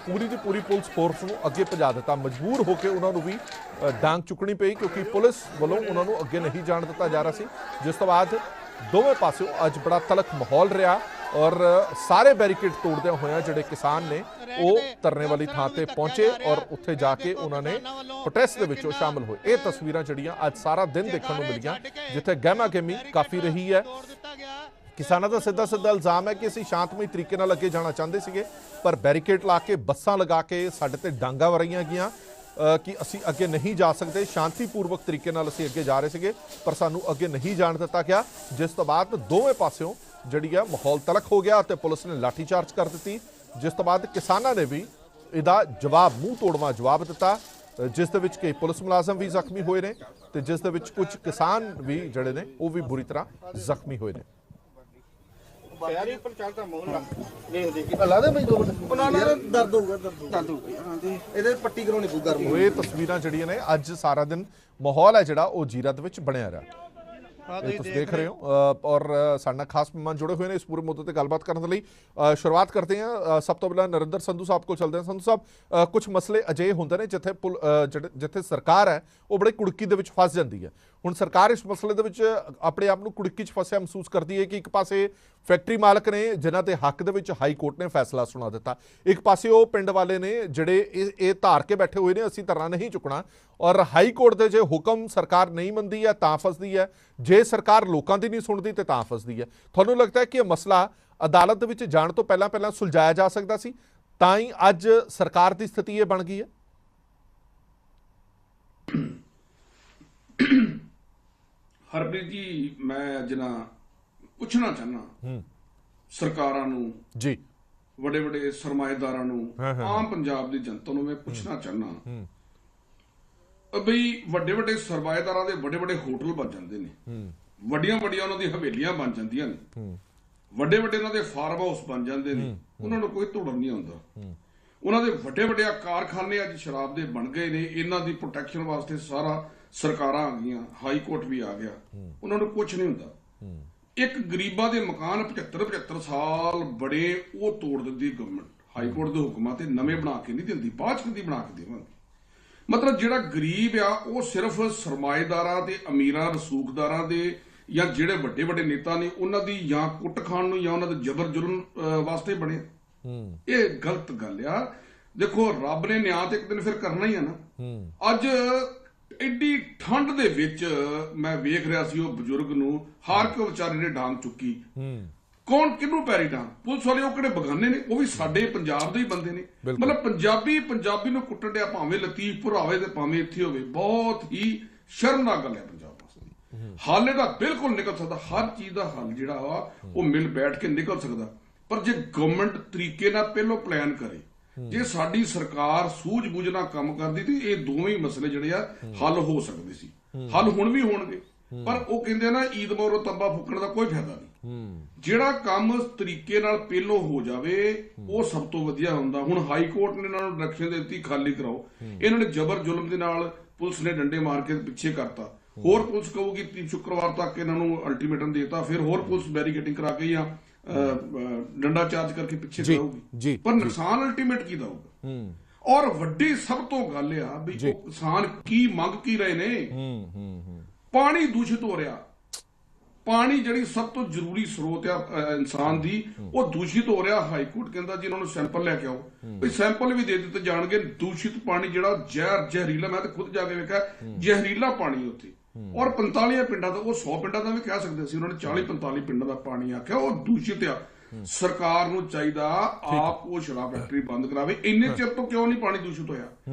ਪੂਰੀ ਦੀ ਪੂਰੀ ਪੁਲਿਸ ਫੋਰਸ ਨੂੰ ਅੱਗੇ ਭਜਾ ਦਿੱਤਾ। ਮਜਬੂਰ ਹੋ ਕੇ ਉਹਨਾਂ ਨੂੰ ਵੀ ਡਾਂਗ ਚੁੱਕਣੀ ਪਈ, ਕਿਉਂਕਿ ਪੁਲਿਸ ਵੱਲੋਂ ਉਹਨਾਂ ਨੂੰ ਅੱਗੇ ਨਹੀਂ ਜਾਣ ਦਿੱਤਾ ਜਾ ਰਿਹਾ ਸੀ। ਜਿਸ ਤੋਂ ਬਾਅਦ ਦੋਵੇਂ ਪਾਸਿਓਂ ਅੱਜ ਬੜਾ ਤਲਖ ਮਾਹੌਲ ਰਿਹਾ ਔਰ ਸਾਰੇ ਬੈਰੀਕੇਡ ਤੋੜਦਿਆਂ ਹੋਇਆਂ ਜਿਹੜੇ ਕਿਸਾਨ ਨੇ ਉਹ ਧਰਨੇ ਵਾਲੀ ਥਾਂ ਤੇ ਪਹੁੰਚੇ ਔਰ ਉੱਥੇ ਜਾ ਕੇ ਉਹਨਾਂ ਨੇ ਪ੍ਰੋਟੈਸਟ ਦੇ ਵਿੱਚ ਸ਼ਾਮਲ ਹੋਏ। ਇਹ ਤਸਵੀਰਾਂ ਜਿਹੜੀਆਂ ਅੱਜ ਸਾਰਾ ਦਿਨ ਦੇਖਣ ਨੂੰ ਮਿਲੀਆਂ, ਜਿੱਥੇ ਗਹਿਮਾ ਗਹਿਮੀ ਕਾਫੀ ਰਹੀ ਹੈ। ਕਿਸਾਨਾਂ ਦਾ ਸਿੱਧਾ ਇਲਜ਼ਾਮ ਹੈ ਕਿ ਅਸੀਂ ਸ਼ਾਂਤਮਈ ਤਰੀਕੇ ਨਾਲ ਅੱਗੇ ਜਾਣਾ ਚਾਹੁੰਦੇ ਸੀਗੇ, ਪਰ ਬੈਰੀਕੇਡ ਲਾ ਕੇ, ਬੱਸਾਂ ਲਗਾ ਕੇ ਸਾਡੇ ਤੇ ਡਾਂਗਾ ਵਰਾਈਆਂ ਗਈਆਂ ਕਿ ਅਸੀਂ ਅੱਗੇ ਨਹੀਂ ਜਾ ਸਕਦੇ। ਸ਼ਾਂਤੀਪੂਰਵਕ ਤਰੀਕੇ ਨਾਲ ਅਸੀਂ ਅੱਗੇ ਜਾ ਰਹੇ ਸੀਗੇ, ਪਰ ਸਾਨੂੰ ਅੱਗੇ ਨਹੀਂ ਜਾਣ ਦਿੱਤਾ ਗਿਆ, ਜਿਸ ਤੋਂ ਬਾਅਦ ਦੋਵੇਂ ਪਾਸਿਓਂ ਜਿਹੜੀ ਆ ਮਾਹੌਲ ਤਲਖ ਹੋ ਗਿਆ ਅਤੇ ਪੁਲਿਸ ਨੇ ਲਾਠੀ ਚਾਰਜ ਕਰ ਦਿੱਤੀ। ਜਿਸ ਤੋਂ ਬਾਅਦ ਕਿਸਾਨਾਂ ਨੇ ਵੀ ਇਹਦਾ ਜਵਾਬ, ਮੂੰਹ ਤੋੜਵਾਂ ਜਵਾਬ ਦਿੱਤਾ, ਜਿਸ ਦੇ ਵਿੱਚ ਕਈ ਪੁਲਿਸ ਮੁਲਾਜ਼ਮ ਵੀ ਜ਼ਖਮੀ ਹੋਏ ਨੇ ਤੇ ਜਿਸ ਦੇ ਵਿੱਚ ਕੁਝ ਕਿਸਾਨ ਵੀ ਜਿਹੜੇ ਨੇ ਉਹ ਵੀ ਬੁਰੀ ਤਰ੍ਹਾਂ ਜ਼ਖਮੀ ਹੋਏ ਨੇ। ਇਹਦੇ ਪੱਟੀ ਕਰਾਉਣੀ ਪਊ ਗਰਮ। ਇਹ ਤਸਵੀਰਾਂ ਜਿਹੜੀਆਂ ਨੇ ਅੱਜ ਸਾਰਾ ਦਿਨ ਮਾਹੌਲ ਹੈ ਜਿਹੜਾ ਉਹ ਜੀਰਾ ਦੇ ਵਿੱਚ ਬਣਿਆ ਰਿਹਾ। ਤੁਸੀਂ ਦੇਖ ਰਹੇ ਹੋ ਔਰ ਸਾਡੇ ਨਾਲ ਖਾਸ ਮਹਿਮਾਨ ਜੁੜੇ ਹੋਏ ਨੇ ਇਸ ਪੂਰੇ ਮੁੱਦੇ ਤੇ ਗੱਲਬਾਤ ਕਰਨ ਦੇ ਲਈ। ਸ਼ੁਰੂਆਤ ਕਰਦੇ ਹਾਂ, ਸਭ ਤੋਂ ਪਹਿਲਾਂ ਨਰਿੰਦਰ ਸੰਧੂ ਸਾਹਿਬ ਕੋਲ ਚੱਲਦੇ ਹਾਂ। ਸੰਧੂ ਸਾਹਿਬ, ਕੁਝ ਮਸਲੇ ਅਜਿਹੇ ਹੁੰਦੇ ਨੇ ਜਿੱਥੇ ਸਰਕਾਰ ਹੈ ਉਹ ਬੜੀ ਕੁੜਕੀ ਦੇ ਵਿੱਚ ਫਸ ਜਾਂਦੀ ਹੈ। ਹੁਣ ਸਰਕਾਰ ਇਸ ਮਸਲੇ ਦੇ ਵਿੱਚ ਆਪਣੇ ਆਪ ਨੂੰ ਕੁੜਕੀ 'ਚ ਫਸਿਆ ਮਹਿਸੂਸ ਕਰਦੀ ਹੈ ਕਿ ਇੱਕ ਪਾਸੇ ਫੈਕਟਰੀ ਮਾਲਕ ਨੇ ਜਿਨ੍ਹਾਂ ਦੇ ਹੱਕ ਦੇ ਵਿੱਚ ਹਾਈ ਕੋਰਟ ਨੇ ਫੈਸਲਾ ਸੁਣਾ ਦਿੱਤਾ, ਇੱਕ ਪਾਸੇ ਉਹ ਪਿੰਡ ਵਾਲੇ ਨੇ ਜਿਹੜੇ ਇਹ ਧਾਰ ਕੇ ਬੈਠੇ ਹੋਏ ਨੇ ਅਸੀਂ ਧਰਨਾ ਨਹੀਂ ਚੁੱਕਣਾ, ਔਰ ਹਾਈ ਕੋਰਟ ਦੇ ਜੇ ਹੁਕਮ ਸਰਕਾਰ ਨਹੀਂ ਮੰਨਦੀ ਹੈ ਤਾਂ ਫਸਦੀ ਹੈ, ਜੇ ਸਰਕਾਰ ਲੋਕਾਂ ਦੀ ਨਹੀਂ ਸੁਣਦੀ ਤੇ ਤਾਂ ਫਸਦੀ ਹੈ। ਤੁਹਾਨੂੰ ਲੱਗਦਾ ਹੈ ਕਿ ਇਹ ਮਸਲਾ ਅਦਾਲਤ ਦੇ ਵਿੱਚ ਜਾਣ ਤੋਂ ਪਹਿਲਾਂ ਸੁਲਝਾਇਆ ਜਾ ਸਕਦਾ ਸੀ, ਤਾਂ ਹੀ ਅੱਜ ਸਰਕਾਰ ਦੀ ਸਥਿਤੀ ਇਹ ਬਣ ਗਈ ਹੈ? ਹਰਪ੍ਰੀਤ ਜੀ, ਮੈਂ ਅੱਜ ਨਾ ਪੁੱਛਣਾ ਚਾਹੁੰਦਾ ਸਰਕਾਰਾਂ ਨੂੰ ਜੀ, ਵੱਡੇ ਵੱਡੇ ਸਰਮਾਏਦਾਰਾਂ ਨੂੰ, ਆਮ ਪੰਜਾਬ ਦੀ ਜਨਤਾ ਨੂੰ ਮੈਂ ਪੁੱਛਣਾ ਚਾਹੁੰਦਾ ਬਈ ਵੱਡੇ ਵੱਡੇ ਸਰਮਾਏਦਾਰਾਂ ਦੇ ਵੱਡੇ ਵੱਡੇ ਹੋਟਲ ਬਣ ਜਾਂਦੇ ਨੇ, ਵੱਡੀਆਂ ਵੱਡੀਆਂ ਉਹਨਾਂ ਦੀ ਹਵੇਲੀਆਂ ਬਣ ਜਾਂਦੀਆਂ ਨੇ, ਵੱਡੇ ਵੱਡੇ ਉਹਨਾਂ ਦੇ ਫਾਰਮ ਹਾਊਸ ਬਣ ਜਾਂਦੇ ਨੇ, ਉਹਨਾਂ ਨੂੰ ਕੋਈ ਧੁੜਨ ਨਹੀਂ ਆਉਂਦਾ। ਉਹਨਾਂ ਦੇ ਵੱਡੇ ਵੱਡੇ ਕਾਰਖਾਨੇ ਅੱਜ ਸ਼ਰਾਬ ਦੇ ਬਣ ਗਏ ਨੇ, ਇਹਨਾਂ ਦੀ ਪ੍ਰੋਟੈਕਸ਼ਨ ਵਾਸਤੇ ਸਾਰਾ ਸਰਕਾਰਾਂ ਆ ਗਈਆਂ, ਹਾਈ ਕੋਰਟ ਵੀ ਆ ਗਿਆ, ਉਹਨਾਂ ਨੂੰ ਕੁਝ ਨਹੀਂ ਹੁੰਦਾ। ਇੱਕ ਗਰੀਬਾਂ ਦੇ ਮਕਾਨ 75 ਸਾਲ ਬੜੇ ਉਹ ਤੋੜ ਦਿੰਦੀ ਗਵਰਨਮੈਂਟ, ਹਾਈ ਕੋਰਟ ਦੇ ਹੁਕਮਾਂ ਤੇ ਨਵੇਂ ਬਣਾ ਕੇ ਨਹੀਂ ਦਿੰਦੀ, ਬਾਅਦ ਚ ਕਦੀ ਬਣਾ ਕੇ ਦੇਵਾਂਗੇ। ਮਤਲਬ ਜਿਹੜਾ ਗਰੀਬ ਆ ਉਹ ਸਿਰਫ ਸਰਮਾਏਦਾਰਾਂ ਤੇ ਅਮੀਰਾਂ ਰਸੂਖਦਾਰਾਂ ਦੇ ਜਾਂ ਜਿਹੜੇ ਵੱਡੇ ਵੱਡੇ ਨੇਤਾ ਨੇ ਉਹਨਾਂ ਦੀ ਜਾਂ ਕੁੱਟ ਖਾਣ ਨੂੰ ਜਾਂ ਉਹਨਾਂ ਦੇ ਜ਼ਬਰ ਜ਼ੁਲਮ ਵਾਸਤੇ ਬਣਿਆ। ਇਹ ਗਲਤ ਗੱਲ ਆ। ਦੇਖੋ ਰੱਬ ਨੇ ਨਿਆਂ ਤੇ ਇੱਕ ਦਿਨ ਫਿਰ ਕਰਨਾ ਹੀ ਆ ਨਾ। ਅੱਜ ਐਡੀ ਠੰਡ ਦੇ ਵਿੱਚ ਮੈਂ ਵੇਖ ਰਿਹਾ ਸੀ ਉਹ ਬਜ਼ੁਰਗ ਨੂੰ, ਹਾਰ ਕੇ ਵਿਚਾਰੇ ਨੇ ਡਾਂਗ ਚੁੱਕੀ। ਕੌਣ ਕਿਹਨੂੰ ਪੈਰੀ ਡਾਂਗ? ਪੁਲਿਸ ਵਾਲੇ ਉਹ ਕਿਹੜੇ ਬਗਾਨੇ ਨੇ? ਉਹ ਵੀ ਸਾਡੇ ਪੰਜਾਬ ਦੇ ਹੀ ਬੰਦੇ ਨੇ। ਮਤਲਬ ਪੰਜਾਬੀ ਨੂੰ ਕੁੱਟਣ ਡਿਆ, ਭਾਵੇਂ ਲਤੀਫਪੁਰ ਆਵੇ ਤੇ ਭਾਵੇਂ ਇੱਥੇ ਹੋਵੇ। ਬਹੁਤ ਹੀ ਸ਼ਰਮਨਾਕ ਗੱਲ ਹੈ ਪੰਜਾਬ ਵਾਸਤੇ। ਹੱਲ ਇਹਦਾ ਬਿਲਕੁਲ ਨਿਕਲ ਸਕਦਾ, ਹਰ ਚੀਜ਼ ਦਾ ਹੱਲ ਜਿਹੜਾ ਵਾ ਉਹ ਮਿਲ ਬੈਠ ਕੇ ਨਿਕਲ ਸਕਦਾ, ਪਰ ਜੇ ਗਵਰਨਮੈਂਟ ਤਰੀਕੇ ਨਾਲ ਪਹਿਲੋਂ ਪਲਾਨ ਕਰੇ, ਜੇ ਸਾਡੀ ਸਰਕਾਰ ਸੂਝ-ਬੂਝ ਨਾਲ ਕੰਮ ਕਰਦੀ ਤੇ ਇਹ ਦੋਵੇਂ ਹੀ ਮਸਲੇ ਜਿਹੜੇ ਆ ਹੱਲ ਹੋ ਸਕਦੇ ਸੀ। ਹੱਲ ਹੁਣ ਵੀ ਹੋਣਗੇ, ਪਰ ਉਹ ਕਹਿੰਦੇ ਨਾ ਈਦ ਮਗਰੋਂ ਤੰਬਾ ਫੂਕਣ ਦਾ ਕੋਈ ਫਾਇਦਾ ਨਹੀਂ। ਜਿਹੜਾ ਕੰਮ ਤਰੀਕੇ ਨਾਲ ਪਹਿਲੋਂ ਹੋ ਜਾਵੇ ਉਹ ਸਭ ਤੋਂ ਵਧੀਆ ਹੁੰਦਾ। ਹੁਣ ਹਾਈ ਕੋਰਟ ਨੇ ਇਹਨਾਂ ਨੂੰ ਡਾਇਰੈਕਸ਼ਨ ਦੇ ਦਿੱਤੀ ਖਾਲੀ ਕਰਾਓ, ਇਹਨਾਂ ਨੇ ਜ਼ਬਰ ਜ਼ੁਲਮ ਦੇ ਨਾਲ ਪੁਲਿਸ ਨੇ ਡੰਡੇ ਮਾਰ ਕੇ ਪਿੱਛੇ ਕਰਤਾ। ਹੋਰ ਪੁਲਿਸ ਕਹੂਗੀ ਸ਼ੁੱਕਰਵਾਰ ਤੱਕ ਇਹਨਾਂ ਨੂੰ ਅਲਟੀਮੇਟਮ ਦੇਤਾ, ਫਿਰ ਹੋਰ ਪੁਲਿਸ ਬੈਰੀਕੇਡਿੰਗ ਕਰਾ ਕੇ ਜਾਂ ਡੰਡਾ ਚਾਰਜ ਕਰਕੇ ਪਿੱਛੇ ਕਰਾਊਗੀ, ਪਰ ਨੁਕਸਾਨ ਅਲਟੀਮੇਟ ਕੀ ਦਊਗਾ? ਔਰ ਵੱਡੀ ਸਭ ਤੋਂ ਗੱਲ ਆ ਵੀ ਉਹ ਕਿਸਾਨ ਕੀ ਮੰਗ ਕੀ ਰਹੇ ਨੇ? ਪਾਣੀ ਦੂਸ਼ਿਤ ਹੋ ਰਿਹਾ, ਪਾਣੀ ਜਿਹੜੀ ਸਭ ਤੋਂ ਜ਼ਰੂਰੀ ਸਰੋਤ ਆ ਇਨਸਾਨ ਦੀ, ਉਹ ਦੂਸ਼ਿਤ ਹੋ ਰਿਹਾ। ਹਾਈ ਕੋਰਟ ਕਹਿੰਦਾ ਜੀ ਇਹਨਾਂ ਨੂੰ ਸੈਂਪਲ ਲੈ ਕੇ ਆਓ, ਵੀ ਸੈਂਪਲ ਵੀ ਦੇ ਦਿੱਤੇ ਜਾਣਗੇ। ਦੂਸ਼ਿਤ ਪਾਣੀ ਜਿਹੜਾ ਜ਼ਹਿਰੀਲਾ, ਮੈਂ ਤਾਂ ਖੁਦ ਜਾ ਕੇ ਵੇਖਿਆ ਜ਼ਹਿਰੀਲਾ ਪਾਣੀ ਉੱਥੇ। ਔਰ 45 ਪਿੰਡਾਂ ਦਾ, ਉਹ 100 ਪਿੰਡਾਂ ਦਾ ਵੀ ਕਹਿ ਸਕਦੇ ਸੀ, ਉਹਨਾਂ ਨੇ 40-45 ਪਿੰਡਾਂ ਦਾ ਪਾਣੀ ਆਖਿਆ ਉਹ ਦੂਸ਼ਿਤ ਆ। ਸਰਕਾਰ ਨੂੰ ਚਾਹੀਦਾ ਆਪ ਉਹ ਸ਼ਰਾਬ ਫੈਕਟਰੀ ਬੰਦ ਕਰਾਵੇ। ਇੰਨੇ ਚਿਰ ਤੋਂ ਕਿਉਂ ਨਹੀਂ ਪਾਣੀ ਦੂਸ਼ਿਤ ਹੋਇਆ?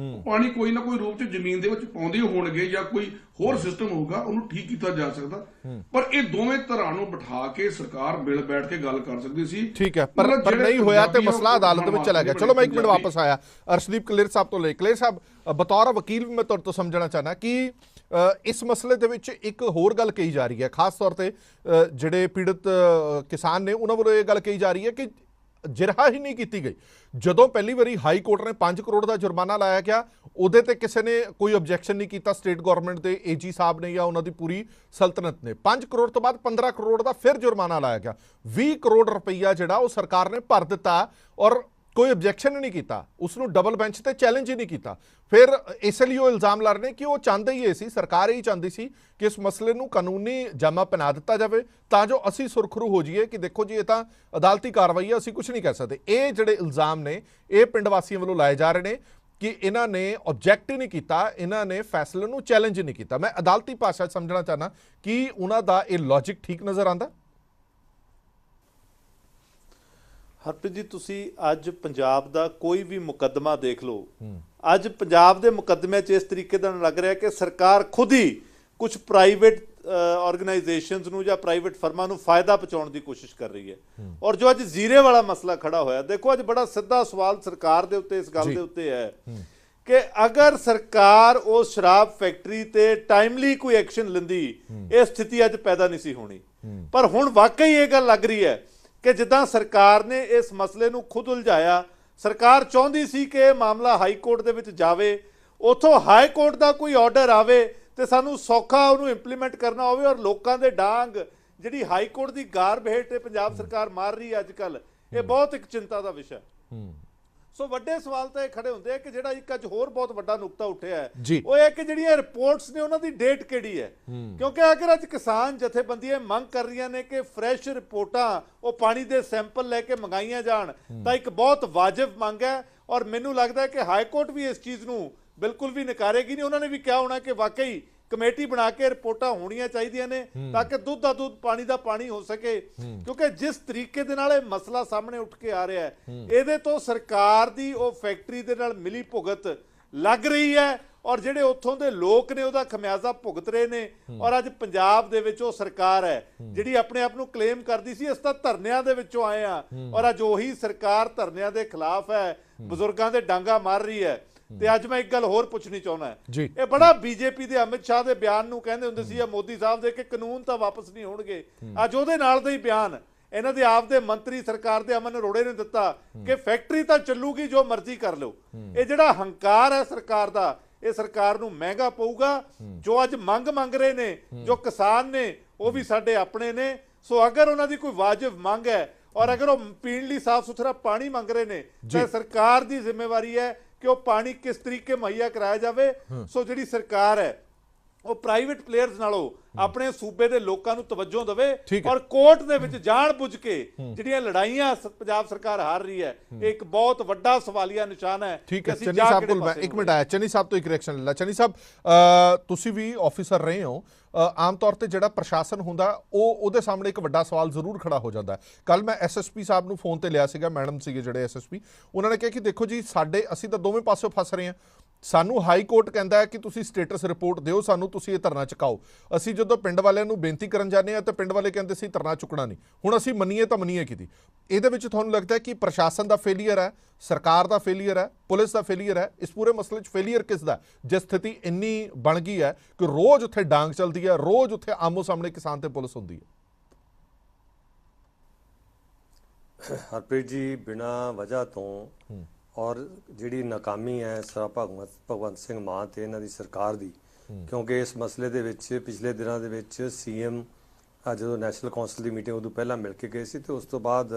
ਪਾਣੀ ਕੋਈ ਨਾ ਕੋਈ ਰੂਪ ਚ ਜ਼ਮੀਨ ਦੇ ਵਿੱਚ ਪਾਉਂਦੇ ਹੋਣਗੇ ਜਾਂ ਕੋਈ ਹੋਰ ਸਿਸਟਮ ਹੋਊਗਾ, ਉਹਨੂੰ ਠੀਕ ਕੀਤਾ ਜਾ ਸਕਦਾ। ਪਰ ਇਹ ਦੋਵੇਂ ਧਿਰਾਂ ਨੂੰ ਬਿਠਾ ਕੇ ਸਰਕਾਰ ਮਿਲ ਬੈਠ ਕੇ ਗੱਲ ਕਰ ਸਕਦੀ ਸੀ। ਠੀਕ ਹੈ, ਪਰ ਨਹੀਂ ਹੋਇਆ ਤੇ ਮਸਲਾ ਅਦਾਲਤ ਵਿੱਚ ਚਲਾ ਗਿਆ। ਚਲੋ ਮੈਂ 1 ਮਿੰਟ ਵਾਪਸ ਆਇਆ ਅਰਸ਼ਦੀਪ ਕਲੇਰ ਸਾਹਿਬ ਤੋਂ ਲੈ। ਕਲੇਰ ਸਾਹਿਬ, ਬਤੌਰ ਵਕੀਲ ਵੀ ਮੈਂ ਤੁਹਾਡੇ ਤੋਂ ਸਮਝਣਾ ਚਾਹਨਾ ਕਿ ਇਸ ਮਸਲੇ ਦੇ ਵਿੱਚ ਇੱਕ ਹੋਰ ਗੱਲ ਕਹੀ ਜਾ ਰਹੀ ਹੈ, ਖਾਸ ਤੌਰ ਤੇ ਜਿਹੜੇ ਪੀੜਤ ਕਿਸਾਨ ਨੇ ਉਹਨਾਂ ਵੱਲੋਂ ਇਹ ਗੱਲ ਕਹੀ ਜਾ ਰਹੀ ਹੈ ਕਿ ਜਿਰਹਾ ਹੀ ਨਹੀਂ ਕੀਤੀ ਗਈ। ਜਦੋਂ ਪਹਿਲੀ ਵਾਰੀ ਹਾਈ ਕੋਰਟ ਨੇ 5 ਕਰੋੜ ਦਾ ਜੁਰਮਾਨਾ ਲਾਇਆ ਗਿਆ, ਉਹਦੇ ਤੇ ਕਿਸੇ ਨੇ ਕੋਈ ਆਬਜੈਕਸ਼ਨ ਨਹੀਂ ਕੀਤਾ, ਸਟੇਟ ਗਵਰਨਮੈਂਟ ਦੇ ਏਜੀ ਸਾਹਿਬ ਨੇ ਜਾਂ ਉਹਨਾਂ ਦੀ ਪੂਰੀ ਸਲਤਨਤ ਨੇ। 5 ਕਰੋੜ ਤੋਂ ਬਾਅਦ 15 ਕਰੋੜ ਦਾ ਫਿਰ ਜੁਰਮਾਨਾ ਲਾਇਆ ਗਿਆ। 20 ਕਰੋੜ ਰੁਪਈਆ ਜਿਹੜਾ ਉਹ ਸਰਕਾਰ ਨੇ ਭਰ ਦਿੱਤਾ ਔਰ ਕੋਈ ਆਬਜੈਕਸ਼ਨ ਹੀ ਨਹੀਂ ਕੀਤਾ, ਉਸ ਨੂੰ ਡਬਲ ਬੈਂਚ ਤੇ ਚੈਲੰਜ ਹੀ ਨਹੀਂ ਕੀਤਾ। ਫਿਰ ਇਸ ਲਈ ਉਹ ਇਲਜ਼ਾਮ ਲਾ ਰਹੇ ਨੇ ਕਿ ਉਹ ਚਾਹੁੰਦੇ ਹੀ ਇਹ ਸੀ, ਸਰਕਾਰ ਹੀ ਚਾਹੁੰਦੀ ਸੀ ਕਿ ਇਸ ਮਸਲੇ ਨੂੰ ਕਾਨੂੰਨੀ ਜਾਮਾ ਪਹਿਨਾ ਦਿੱਤਾ ਜਾਵੇ ਤਾਂ ਜੋ ਅਸੀਂ ਸੁਰਖਰੂ ਹੋ ਜਾਈਏ ਕਿ ਦੇਖੋ ਜੀ ਇਹ ਤਾਂ ਅਦਾਲਤੀ ਕਾਰਵਾਈ ਹੈ, ਅਸੀਂ ਕੁਝ ਨਹੀਂ ਕਰ ਸਕਦੇ। ਇਹ ਜਿਹੜੇ ਇਲਜ਼ਾਮ ਨੇ ਇਹ ਪਿੰਡ ਵਾਸੀਆਂ ਵੱਲੋਂ ਲਾਏ ਜਾ ਰਹੇ ਨੇ ਕਿ ਇਹਨਾਂ ਨੇ ਆਬਜੈਕਟ ਹੀ ਨਹੀਂ ਕੀਤਾ, ਇਹਨਾਂ ਨੇ ਫੈਸਲੇ ਨੂੰ ਚੈਲੰਜ ਨਹੀਂ ਕੀਤਾ। ਮੈਂ ਅਦਾਲਤੀ ਭਾਸ਼ਾ ਸਮਝਣਾ ਚਾਹਨਾ ਕਿ ਉਹਨਾਂ ਦਾ ਇਹ ਲੌਜਿਕ ਠੀਕ ਨਜ਼ਰ ਆਉਂਦਾ। ਹਰਪ੍ਰੀਤ ਜੀ, ਤੁਸੀਂ ਅੱਜ ਪੰਜਾਬ ਦਾ ਕੋਈ ਵੀ ਮੁਕੱਦਮਾ ਦੇਖ ਲਓ, ਅੱਜ ਪੰਜਾਬ ਦੇ ਮੁਕੱਦਮੇ 'ਚ ਇਸ ਤਰੀਕੇ ਦਾ ਲੱਗ ਰਿਹਾ ਕਿ ਸਰਕਾਰ ਖੁਦ ਹੀ ਕੁਝ ਪ੍ਰਾਈਵੇਟ ਆਰਗੇਨਾਈਜੇਸ਼ਨਸ ਨੂੰ ਜਾਂ ਪ੍ਰਾਈਵੇਟ ਫਰਮਾਂ ਨੂੰ ਫਾਇਦਾ ਪਹੁੰਚਾਉਣ ਦੀ ਕੋਸ਼ਿਸ਼ ਕਰ ਰਹੀ ਹੈ। ਔਰ ਜੋ ਅੱਜ ਜ਼ੀਰੇ ਵਾਲਾ ਮਸਲਾ ਖੜਾ ਹੋਇਆ, ਦੇਖੋ ਅੱਜ ਬੜਾ ਸਿੱਧਾ ਸਵਾਲ ਸਰਕਾਰ ਦੇ ਉੱਤੇ ਇਸ ਗੱਲ ਦੇ ਉੱਤੇ ਹੈ ਕਿ ਅਗਰ ਸਰਕਾਰ ਉਸ ਸ਼ਰਾਬ ਫੈਕਟਰੀ ਤੇ ਟਾਈਮਲੀ ਕੋਈ ਐਕਸ਼ਨ ਲੈਂਦੀ, ਇਹ ਸਥਿਤੀ ਅੱਜ ਪੈਦਾ ਨਹੀਂ ਸੀ ਹੋਣੀ। ਪਰ ਹੁਣ ਵਾਕਈ ਇਹ ਗੱਲ ਲੱਗ ਰਹੀ ਹੈ ਕਿ ਜਿੱਦਾਂ ਸਰਕਾਰ ਨੇ ਇਸ ਮਸਲੇ ਨੂੰ ਖੁਦ ਉਲਝਾਇਆ, ਸਰਕਾਰ ਚਾਹੁੰਦੀ ਸੀ ਕਿ ਇਹ ਮਾਮਲਾ ਹਾਈ ਕੋਰਟ ਦੇ ਵਿੱਚ ਜਾਵੇ, ਉੱਥੋਂ ਹਾਈ ਕੋਰਟ ਦਾ ਕੋਈ ਆਰਡਰ ਆਵੇ ਤੇ ਸਾਨੂੰ ਸੌਖਾ ਉਹਨੂੰ ਇੰਪਲੀਮੈਂਟ ਕਰਨਾ ਹੋਵੇ। ਔਰ ਲੋਕਾਂ ਦੇ ਡਾਂਗ ਜਿਹੜੀ ਹਾਈ ਕੋਰਟ ਦੀ ਗਾਰਬ ਹੇਠ ਤੇ ਪੰਜਾਬ ਸਰਕਾਰ ਮਾਰ ਰਹੀ ਹੈ ਅੱਜ ਕੱਲ, ਇਹ ਬਹੁਤ ਇੱਕ ਚਿੰਤਾ ਦਾ ਵਿਸ਼ਾ। ਸੋ ਵੱਡੇ ਸਵਾਲ ਤਾਂ ਇਹ ਖੜੇ ਹੁੰਦੇ ਆ ਕਿ ਜਿਹੜਾ ਇੱਕ ਅੱਜ ਹੋਰ ਬਹੁਤ ਵੱਡਾ ਨੁਕਤਾ ਉੱਠਿਆ ਹੈ ਉਹ ਇਹ ਕਿ ਜਿਹੜੀਆਂ ਰਿਪੋਰਟਸ ਨੇ ਉਹਨਾਂ ਦੀ ਡੇਟ ਕਿਹੜੀ ਹੈ। ਕਿਉਂਕਿ ਅਗਰ ਅੱਜ ਕਿਸਾਨ ਜਥੇਬੰਦੀਆਂ ਮੰਗ ਕਰ ਰਹੀਆਂ ਨੇ ਕਿ ਫਰੈਸ਼ ਰਿਪੋਰਟਾਂ ਉਹ ਪਾਣੀ ਦੇ ਸੈਂਪਲ ਲੈ ਕੇ ਮੰਗਾਈਆਂ ਜਾਣ ਤਾਂ ਇੱਕ ਬਹੁਤ ਵਾਜਿਬ ਮੰਗ ਹੈ। ਔਰ ਮੈਨੂੰ ਲੱਗਦਾ ਹੈ ਕਿ ਹਾਈ ਕੋਰਟ ਵੀ ਇਸ ਚੀਜ਼ ਨੂੰ ਬਿਲਕੁਲ ਵੀ ਨਕਾਰੇਗੀ ਨਹੀਂ। ਉਹਨਾਂ ਨੇ ਵੀ ਕਿਹਾ ਹੋਣਾ ਕਿ ਵਾਕਈ ਕਮੇਟੀ ਬਣਾ ਕੇ ਰਿਪੋਰਟਾਂ ਹੋਣੀਆਂ ਚਾਹੀਦੀਆਂ ਨੇ ਤਾਂ ਕਿ ਦੁੱਧ ਦਾ ਦੁੱਧ ਪਾਣੀ ਦਾ ਪਾਣੀ ਹੋ ਸਕੇ। ਕਿਉਂਕਿ ਜਿਸ ਤਰੀਕੇ ਦੇ ਨਾਲ ਇਹ ਮਸਲਾ ਸਾਹਮਣੇ ਉੱਠ ਕੇ ਆ ਰਿਹਾ ਹੈ, ਇਹਦੇ ਤੋਂ ਸਰਕਾਰ ਦੀ ਉਹ ਫੈਕਟਰੀ ਦੇ ਨਾਲ ਮਿਲੀ ਭੁਗਤ ਲੱਗ ਰਹੀ ਹੈ ਔਰ ਜਿਹੜੇ ਉੱਥੋਂ ਦੇ ਲੋਕ ਨੇ ਉਹਦਾ ਖਮਿਆਜ਼ਾ ਭੁਗਤ ਰਹੇ ਨੇ। ਔਰ ਅੱਜ ਪੰਜਾਬ ਦੇ ਵਿੱਚ ਉਹ ਸਰਕਾਰ ਹੈ ਜਿਹੜੀ ਆਪਣੇ ਆਪ ਨੂੰ ਕਲੇਮ ਕਰਦੀ ਸੀ ਅਸੀਂ ਤਾਂ ਧਰਨਿਆਂ ਦੇ ਵਿੱਚੋਂ ਆਏ ਆ, ਔਰ ਅੱਜ ਉਹੀ ਸਰਕਾਰ ਧਰਨਿਆਂ ਦੇ ਖਿਲਾਫ ਹੈ, ਬਜ਼ੁਰਗਾਂ ਦੇ ਡਾਂਗਾ ਮਾਰ ਰਹੀ ਹੈ। ਤੇ ਅੱਜ ਮੈਂ ਇੱਕ ਗੱਲ ਹੋਰ ਪੁੱਛਣੀ ਚਾਹੁੰਦਾ, ਇਹ ਬੜਾ ਬੀਜੇਪੀ ਦੇ ਅਮਿਤ ਸ਼ਾਹ ਦੇ ਬਿਆਨ ਨੂੰ ਕਹਿੰਦੇ ਹੁੰਦੇ ਸੀ ਮੋਦੀ ਸਾਹਿਬ ਦੇ ਕਿ ਕਾਨੂੰਨ ਤਾਂ ਵਾਪਸ ਨਹੀਂ ਹੋਣਗੇ। ਅੱਜ ਉਹਦੇ ਨਾਲ ਦਾ ਹੀ ਬਿਆਨ ਇਹਨਾਂ ਦੇ ਆਪ ਦੇ ਮੰਤਰੀ ਸਰਕਾਰ ਦੇ ਅਮਨ ਅਰੋੜੇ ਨੇ ਦਿੱਤਾ ਕਿ ਫੈਕਟਰੀ ਤਾਂ ਚੱਲੂਗੀ, ਜੋ ਮਰਜ਼ੀ ਕਰ ਲਓ। ਇਹ ਜਿਹੜਾ ਹੰਕਾਰ ਹੈ ਸਰਕਾਰ ਦਾ, ਇਹ ਸਰਕਾਰ ਨੂੰ ਮਹਿੰਗਾ ਪਊਗਾ। ਜੋ ਅੱਜ ਮੰਗ ਰਹੇ ਨੇ ਜੋ ਕਿਸਾਨ ਨੇ ਉਹ ਵੀ ਸਾਡੇ ਆਪਣੇ ਨੇ। ਸੋ ਅਗਰ ਉਹਨਾਂ ਦੀ ਕੋਈ ਵਾਜਿਬ ਮੰਗ ਹੈ ਔਰ ਅਗਰ ਉਹ ਪੀਣ ਲਈ ਸਾਫ਼ ਸੁਥਰਾ ਪਾਣੀ ਮੰਗ ਰਹੇ ਨੇ ਤਾਂ ਸਰਕਾਰ ਦੀ ਜ਼ਿੰਮੇਵਾਰੀ ਹੈ ਕਿ ਉਹ ਪਾਣੀ ਕਿਸ ਤਰੀਕੇ ਮੁਹੱਈਆ ਕਰਾਇਆ ਜਾਵੇ। ਸੋ ਜਿਹੜੀ ਸਰਕਾਰ ਹੈ ਉਹ ਪ੍ਰਾਈਵੇਟ ਪਲੇਅਰਸ ਨਾਲੋਂ ਆਪਣੇ ਸੂਬੇ ਦੇ ਲੋਕਾਂ ਨੂੰ ਤਵੱਜੋ ਦੇਵੇ ਔਰ ਕੋਰਟ ਦੇ ਵਿੱਚ ਜਾਣ ਬੁੱਝ ਕੇ ਜਿਹੜੀਆਂ ਲੜਾਈਆਂ ਪੰਜਾਬ ਸਰਕਾਰ ਹਾਰ ਰਹੀ ਹੈ, ਇਹ ਇੱਕ ਬਹੁਤ ਵੱਡਾ ਸਵਾਲੀਆ ਨਿਸ਼ਾਨ ਹੈ। ਠੀਕ ਹੈ ਚੰਨੀ ਸਾਹਿਬ ਕੋਲ ਮੈਂ 1 ਮਿੰਟ ਆਇਆ। ਚੰਨੀ ਸਾਹਿਬ ਤੋਂ ਇੱਕ ਰਿਐਕਸ਼ਨ ਲੈ ਲਾ। ਚੰਨੀ ਸਾਹਿਬ, ਤੁਸੀਂ ਵੀ ਆਫੀਸਰ ਰਹੇ ਹੋ, ਆਮ ਤੌਰ ਤੇ ਜਿਹੜਾ ਪ੍ਰਸ਼ਾਸਨ ਹੁੰਦਾ ਉਹਦੇ ਸਾਹਮਣੇ ਇੱਕ ਵੱਡਾ ਸਵਾਲ ਜ਼ਰੂਰ ਖੜਾ ਹੋ ਜਾਂਦਾ। ਕੱਲ ਮੈਂ ਐਸਐਸਪੀ ਸਾਹਿਬ ਨੂੰ ਫੋਨ ਤੇ ਲਿਆ ਸੀਗਾ, ਮੈਡਮ ਸੀਗੇ ਜਿਹੜੇ ਐਸਐਸਪੀ, ਉਹਨਾਂ ਨੇ ਕਿਹਾ ਕਿ ਦੇਖੋ ਜੀ ਅਸੀਂ ਤਾਂ ਦੋਵੇਂ ਪਾਸਿਓਂ ਫਸ ਰਹੇ ਹਾਂ। ਸਾਨੂੰ ਹਾਈ ਕੋਰਟ ਕਹਿੰਦਾ ਹੈ ਕਿ ਤੁਸੀਂ ਸਟੇਟਸ ਰਿਪੋਰਟ ਦਿਓ ਸਾਨੂੰ, ਤੁਸੀਂ ਇਹ ਧਰਨਾ ਚੁਕਾਓ। ਅਸੀਂ ਜਦੋਂ ਪਿੰਡ ਵਾਲਿਆਂ ਨੂੰ ਬੇਨਤੀ ਕਰਨ ਜਾਂਦੇ ਹਾਂ ਤਾਂ ਪਿੰਡ ਵਾਲੇ ਕਹਿੰਦੇ ਸੀ ਧਰਨਾ ਚੁੱਕਣਾ ਨਹੀਂ। ਹੁਣ ਅਸੀਂ ਮੰਨੀਏ ਤਾਂ ਮੰਨੀਏ ਕਿਤੇ। ਇਹਦੇ ਵਿੱਚ ਤੁਹਾਨੂੰ ਲੱਗਦਾ ਹੈ ਕਿ ਪ੍ਰਸ਼ਾਸਨ ਦਾ ਫੇਲੀਅਰ ਹੈ, ਸਰਕਾਰ ਦਾ ਫੇਲੀਅਰ ਹੈ, ਪੁਲਿਸ ਦਾ ਫੇਲੀਅਰ ਹੈ? ਇਸ ਪੂਰੇ ਮਸਲੇ 'ਚ ਫੇਲੀਅਰ ਕਿਸ ਦਾ, ਜੇ ਸਥਿਤੀ ਇੰਨੀ ਬਣ ਗਈ ਹੈ ਕਿ ਰੋਜ਼ ਉੱਥੇ ਡਾਂਗ ਚੱਲਦੀ ਹੈ, ਰੋਜ਼ ਉੱਥੇ ਆਮੋ ਸਾਹਮਣੇ ਕਿਸਾਨ ਤੇ ਪੁਲਿਸ ਹੁੰਦੀ ਹੈ? ਹਰਪ੍ਰੀਤ ਜੀ, ਬਿਨਾਂ ਵਜ੍ਹਾ ਤੋਂ ਔਰ ਜਿਹੜੀ ਨਾਕਾਮੀ ਹੈ ਭਗਵੰਤ ਸਿੰਘ ਮਾਨ ਤੇ ਇਹਨਾਂ ਦੀ ਸਰਕਾਰ ਦੀ, ਕਿਉਂਕਿ ਇਸ ਮਸਲੇ ਦੇ ਵਿੱਚ ਪਿਛਲੇ ਦਿਨਾਂ ਦੇ ਵਿੱਚ ਸੀਐਮ ਜਦੋਂ ਨੈਸ਼ਨਲ ਕੌਂਸਲ ਦੀ ਮੀਟਿੰਗ ਉਦੋਂ ਪਹਿਲਾਂ ਮਿਲ ਕੇ ਗਏ ਸੀ ਤੇ ਉਸ ਤੋਂ ਬਾਅਦ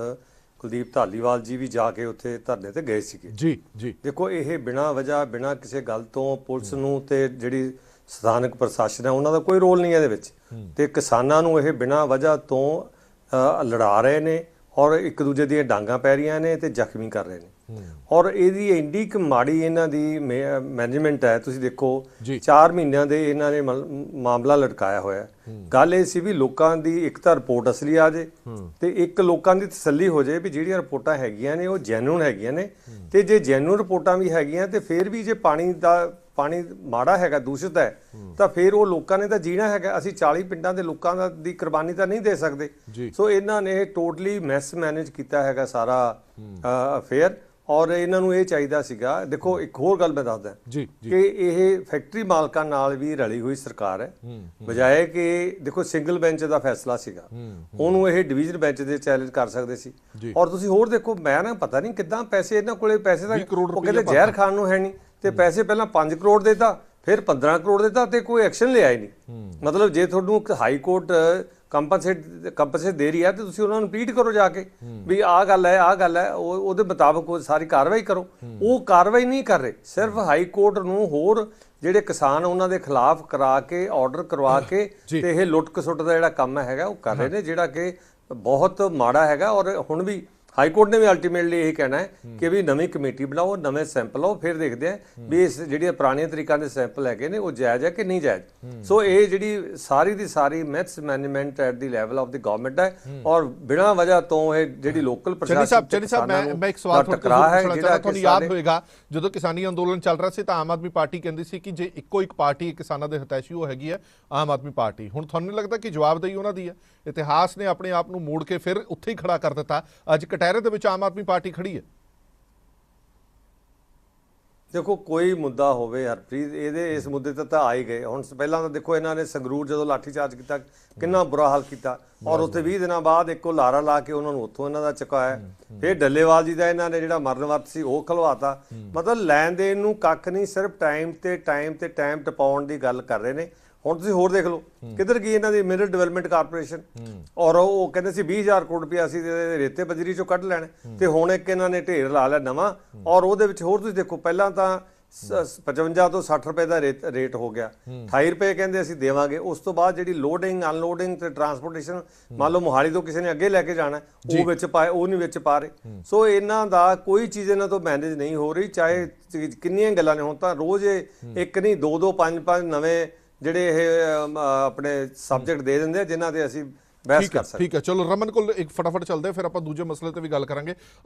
ਕੁਲਦੀਪ ਧਾਲੀਵਾਲ ਜੀ ਵੀ ਜਾ ਕੇ ਉੱਥੇ ਧਰਨੇ ਤੇ ਗਏ ਸੀਗੇ। ਜੀ ਦੇਖੋ, ਇਹ ਬਿਨਾਂ ਵਜ੍ਹਾ ਬਿਨਾਂ ਕਿਸੇ ਗੱਲ ਤੋਂ ਪੁਲਿਸ ਨੂੰ ਤੇ ਜਿਹੜੀ ਸਥਾਨਕ ਪ੍ਰਸ਼ਾਸਨ ਹੈ ਉਹਨਾਂ ਦਾ ਕੋਈ ਰੋਲ ਨਹੀਂ ਇਹਦੇ ਵਿੱਚ, ਤੇ ਕਿਸਾਨਾਂ ਨੂੰ ਇਹ ਬਿਨਾਂ ਵਜ੍ਹਾ ਤੋਂ ਲੜਾ ਰਹੇ ਨੇ ਔਰ ਇੱਕ ਦੂਜੇ ਦੀਆਂ ਡਾਂਗਾਂ ਪੈ ਰਹੀਆਂ ਨੇ ਤੇ ਜ਼ਖਮੀ ਕਰ ਰਹੇ ਨੇ। ਔਰ ਇਹਦੀ ਇੰਨੀ ਕੁ ਮਾੜੀ ਇਹਨਾਂ ਦੀ ਮੈਨੇਜਮੈਂਟ ਹੈ। ਤੁਸੀਂ ਦੇਖੋ 4 ਮਹੀਨਿਆਂ ਦੇ ਇਹਨਾਂ ਨੇ ਮਾਮਲਾ ਲਟਕਾਇਆ ਹੋਇਆ। ਗੱਲ ਇਹ ਸੀ ਵੀ ਲੋਕਾਂ ਦੀ ਇੱਕ ਤਾਂ ਰਿਪੋਰਟ ਅਸਲੀ ਆ ਜੇ ਤੇ ਇੱਕ ਲੋਕਾਂ ਦੀ ਤਸੱਲੀ ਹੋ ਜਾਏ ਵੀ ਜਿਹੜੀਆਂ ਰਿਪੋਰਟਾਂ ਹੈਗੀਆਂ ਨੇ ਉਹ ਜੈਨੂਨ ਹੈਗੀਆਂ ਨੇ, ਤੇ ਜੇ ਜੈਨੂਨ ਰਿਪੋਰਟਾਂ ਵੀ ਹੈਗੀਆਂ ਤੇ ਫਿਰ ਵੀ ਜੇ ਪਾਣੀ ਮਾੜਾ ਹੈਗਾ, ਦੂਸ਼ਿਤ ਹੈ, ਤਾਂ ਫਿਰ ਉਹ ਲੋਕਾਂ ਨੇ ਤਾਂ ਜੀਣਾ ਹੈਗਾ। ਅਸੀਂ 40 ਪਿੰਡਾਂ ਦੇ ਲੋਕਾਂ ਦੀ ਕੁਰਬਾਨੀ ਤਾਂ ਨਹੀਂ ਦੇ ਸਕਦੇ। ਸੋ ਇਹਨਾਂ ਨੇ ਟੋਟਲੀ ਮੈਸ ਮੈਨੇਜ ਕੀਤਾ ਹੈਗਾ ਸਾਰਾ ਅਫੇਅਰ। ਔਰ ਇਹਨਾਂ ਨੂੰ ਇਹ ਚਾਹੀਦਾ ਸੀਗਾ, ਦੇਖੋ ਇੱਕ ਹੋਰ ਗੱਲ ਮੈਂ ਦੱਸਦਾ ਕਿ ਇਹ ਫੈਕਟਰੀ ਮਾਲਕਾਂ ਨਾਲ ਵੀ ਰਲੀ ਹੋਈ ਸਰਕਾਰ ਹੈ, ਬਜਾਏ ਕਿ ਦੇਖੋ ਸਿੰਗਲ ਬੈਂਚ ਦਾ ਫੈਸਲਾ ਸੀਗਾ, ਉਹਨੂੰ ਇਹ ਡਿਵੀਜ਼ਨ ਬੈਂਚ ਦੇ ਚੈਲੰਜ ਕਰ ਸਕਦੇ ਸੀ। ਔਰ ਤੁਸੀਂ ਹੋਰ ਦੇਖੋ, ਮੈਂ ਨਾ ਪਤਾ ਨਹੀਂ ਕਿੱਦਾਂ ਪੈਸੇ ਇਹਨਾਂ ਕੋਲੇ, ਪੈਸੇ ਦਾ ਉਹ ਕਹਿੰਦੇ ਜ਼ਹਿਰ ਖਾਣ ਨੂੰ ਹੈ ਨਹੀਂ, ਤੇ ਪੈਸੇ ਪਹਿਲਾਂ 5 ਕਰੋੜ ਦੇਤਾ, ਫਿਰ 15 ਕਰੋੜ ਦੇਤਾ, ਤੇ ਕੋਈ ਐਕਸ਼ਨ ਲਿਆ ਹੀ ਨਹੀਂ। ਮਤਲਬ ਜੇ ਤੁਹਾਨੂੰ ਹਾਈ ਕੋਰਟ ਕੰਪਨਸੇਟ ਦੇ ਰਹੀ ਹੈ ਤੇ ਤੁਸੀਂ ਉਹਨਾਂ ਨੂੰ ਪੀਟ ਕਰੋ ਜਾ ਕੇ ਵੀ ਆਹ ਗੱਲ ਹੈ, ਆਹ ਗੱਲ ਹੈ, ਉਹਦੇ ਮੁਤਾਬਕ ਸਾਰੀ ਕਾਰਵਾਈ ਕਰੋ। ਉਹ ਕਾਰਵਾਈ ਨਹੀਂ ਕਰ ਰਹੇ, ਸਿਰਫ ਹਾਈ ਕੋਰਟ ਨੂੰ ਹੋਰ ਜਿਹੜੇ ਕਿਸਾਨ ਉਹਨਾਂ ਦੇ ਖਿਲਾਫ ਕਰਾ ਕੇ ਆਰਡਰ ਕਰਵਾ ਕੇ ਤੇ ਇਹ ਲੁੱਟ ਖਸੁੱਟ ਦਾ ਜਿਹੜਾ ਕੰਮ ਹੈਗਾ ਉਹ ਕਰ ਰਹੇ ਨੇ, ਜਿਹੜਾ ਕਿ ਬਹੁਤ ਮਾੜਾ ਹੈਗਾ। ਔਰ ਹੁਣ ਵੀ ਹਾਈ ਕੋਰਟ ਨੇ ਵੀ ਅਲਟੀਮੇਟਲੀ ਇਹ ਕਹਿਣਾ ਹੈ ਕਿ ਵੀ ਨਵੀਂ ਕਮੇਟੀ ਬਣਾਓ, ਨਵੇਂ ਸੈਂਪਲ ਆਓ, ਫਿਰ ਦੇਖਦੇ ਆ ਵੀ ਇਸ ਜਿਹੜੀਆਂ ਪੁਰਾਣੀਆਂ ਤਰੀਕਾਂ ਦੇ ਸੈਂਪਲ ਹੈਗੇ ਨੇ ਉਹ ਜਾਇਜ਼ ਹੈ ਕਿ ਨਹੀਂ ਜਾਇਜ਼। ਸੋ ਇਹ ਜਿਹੜੀ ਸਾਰੀ ਦੀ ਸਾਰੀ myths management at the level of the government ਹੈ, ਔਰ ਬਿਨਾਂ ਵਜ੍ਹਾ ਤੋਂ ਇਹ ਜਿਹੜੀ ਲੋਕਲ ਪ੍ਰਸ਼ਾਸਨ ਚੰਨੀ ਸਾਹਿਬ ਮੈਂ ਇੱਕ ਸਵਾਲ ਤੁਹਾਨੂੰ ਯਾਦ ਹੋਏਗਾ, ਜਦੋਂ ਕਿਸਾਨੀ ਅੰਦੋਲਨ ਚੱਲ ਰਿਹਾ ਸੀ ਤਾਂ ਆਮ ਆਦਮੀ ਪਾਰਟੀ ਕਹਿੰਦੀ ਸੀ ਕਿ ਜੇ ਇੱਕੋ ਇੱਕ ਪਾਰਟੀ ਕਿਸਾਨਾਂ ਦੇ ਹਿਤੈਸ਼ੀ ਉਹ ਹੈਗੀ ਹੈ ਆਮ ਆਦਮੀ ਪਾਰਟੀ। ਹੁਣ ਤੁਹਾਨੂੰ ਨਹੀਂ ਲੱਗਦਾ ਕਿ ਜਵਾਬਦੇਹੀ ਉਹਨਾਂ ਦੀ ਹੈ? ਇਤਿਹਾਸ ਨੇ ਆਪਣੇ ਆਪ ਨੂੰ ਮੋੜ ਕੇ ਫਿਰ ਉੱਥੇ ਹੀ ਖੜਾ ਕਰ ਦਿੱਤਾ। ਅੱਜ ਕਟਹਿਰੇ ਦੇ ਵਿੱਚ ਆਮ ਆਦਮੀ ਪਾਰਟੀ ਖੜੀ ਹੈ। ਦੇਖੋ ਕੋਈ ਮੁੱਦਾ ਹੋਵੇ ਹਰਪ੍ਰੀਤ, ਇਹਦੇ ਇਸ ਮੁੱਦੇ ਤੇ ਤਾਂ ਆ ਹੀ ਗਏ। ਹੁਣ ਪਹਿਲਾਂ ਤਾਂ ਦੇਖੋ ਇਹਨਾਂ ਨੇ ਸੰਗਰੂਰ ਜਦੋਂ ਲਾਠੀ ਚਾਰਜ ਕੀਤਾ ਕਿੰਨਾ ਬੁਰਾ ਹਾਲ ਕੀਤਾ, ਔਰ ਉੱਥੇ 20 ਦਿਨਾਂ ਬਾਅਦ ਇੱਕੋ ਲਾਰਾ ਲਾ ਕੇ ਉਹਨਾਂ ਨੂੰ ਉੱਥੋਂ ਇਹਨਾਂ ਦਾ ਚੁਕਾਇਆ। ਫਿਰ ਡੱਲੇਵਾਲ ਜੀ ਦਾ ਇਹਨਾਂ ਨੇ ਜਿਹੜਾ ਮਰਨ ਵਰਤ ਸੀ ਉਹ ਖਲਵਾਤਾ। ਮਤਲਬ ਲੈਣ ਦੇਣ ਨੂੰ ਕੱਖ ਨਹੀਂ, ਸਿਰਫ ਟਾਈਮ ਟਪਾਉਣ ਦੀ ਗੱਲ ਕਰ ਰਹੇ ਨੇ। ਹੁਣ ਤੁਸੀਂ ਹੋਰ ਦੇਖ ਲਓ ਕਿੱਧਰ ਗਈ ਇਹਨਾਂ ਦੀ ਮਿਨਰਲ ਡਿਵੈਲਪਮੈਂਟ ਕਾਰਪੋਰੇਸ਼ਨ, ਔਰ ਉਹ ਕਹਿੰਦੇ ਸੀ 20,000 ਕਰੋੜ ਰੁਪਇਆ ਅਸੀਂ ਰੇਤੇ ਬਜਰੀ ਚੋਂ ਕੱਢ ਲੈਣਾ, ਤੇ ਹੁਣ ਇੱਕ ਇਹਨਾਂ ਨੇ ਢੇਰ ਲਾ ਲਿਆ ਨਵਾਂ। ਔਰ ਉਹਦੇ ਵਿੱਚ ਹੋਰ ਤੁਸੀਂ ਦੇਖੋ, ਪਹਿਲਾਂ ਤਾਂ 55 ਤੋਂ 60 ਰੁਪਏ ਦਾ ਰੇਟ ਹੋ ਗਿਆ, 28 ਰੁਪਏ ਕਹਿੰਦੇ ਅਸੀਂ ਦੇਵਾਂਗੇ। ਉਸ ਤੋਂ ਬਾਅਦ ਜਿਹੜੀ ਲੋਡਿੰਗ ਅਨਲੋਡਿੰਗ ਤੇ ਟਰਾਂਸਪੋਰਟੇਸ਼ਨ, ਮੰਨ ਲਓ ਮੋਹਾਲੀ ਤੋਂ ਕਿਸੇ ਨੇ ਅੱਗੇ ਲੈ ਕੇ ਜਾਣਾ, ਉਹ ਵਿੱਚ ਪਾਏ, ਉਹ ਨਹੀਂ ਵਿੱਚ ਪਾ ਰਹੇ। ਸੋ ਇਹਨਾਂ ਦਾ ਕੋਈ ਚੀਜ਼ ਇਹਨਾਂ ਤੋਂ ਮੈਨੇਜ ਨਹੀਂ ਹੋ ਰਹੀ, ਚਾਹੇ ਕਿੰਨੀਆਂ ਗੱਲਾਂ ਨੇ। ਹੁਣ ਤਾਂ ਰੋਜ਼ ਇੱਕ ਨਹੀਂ 2-2 5-5 ਨਵੇਂ ਜਿਹੜੇ ਇਹ ਆਪਣੇ ਸਬਜੈਕਟ ਦੇ ਦਿੰਦੇ ਆ ਜਿਨ੍ਹਾਂ ਤੇ ਅਸੀਂ ਬਹਿਸ ਕਰ ਸਕਦੇ। ਠੀਕ ਹੈ, ਚਲੋ ਰਮਨ ਕੋਲ ਇੱਕ ਫਟਾਫਟ ਚੱਲਦੇ, ਫਿਰ ਆਪਾਂ ਦੂਜੇ ਮਸਲੇ ਤੇ ਵੀ ਗੱਲ ਕਰਾਂਗੇ।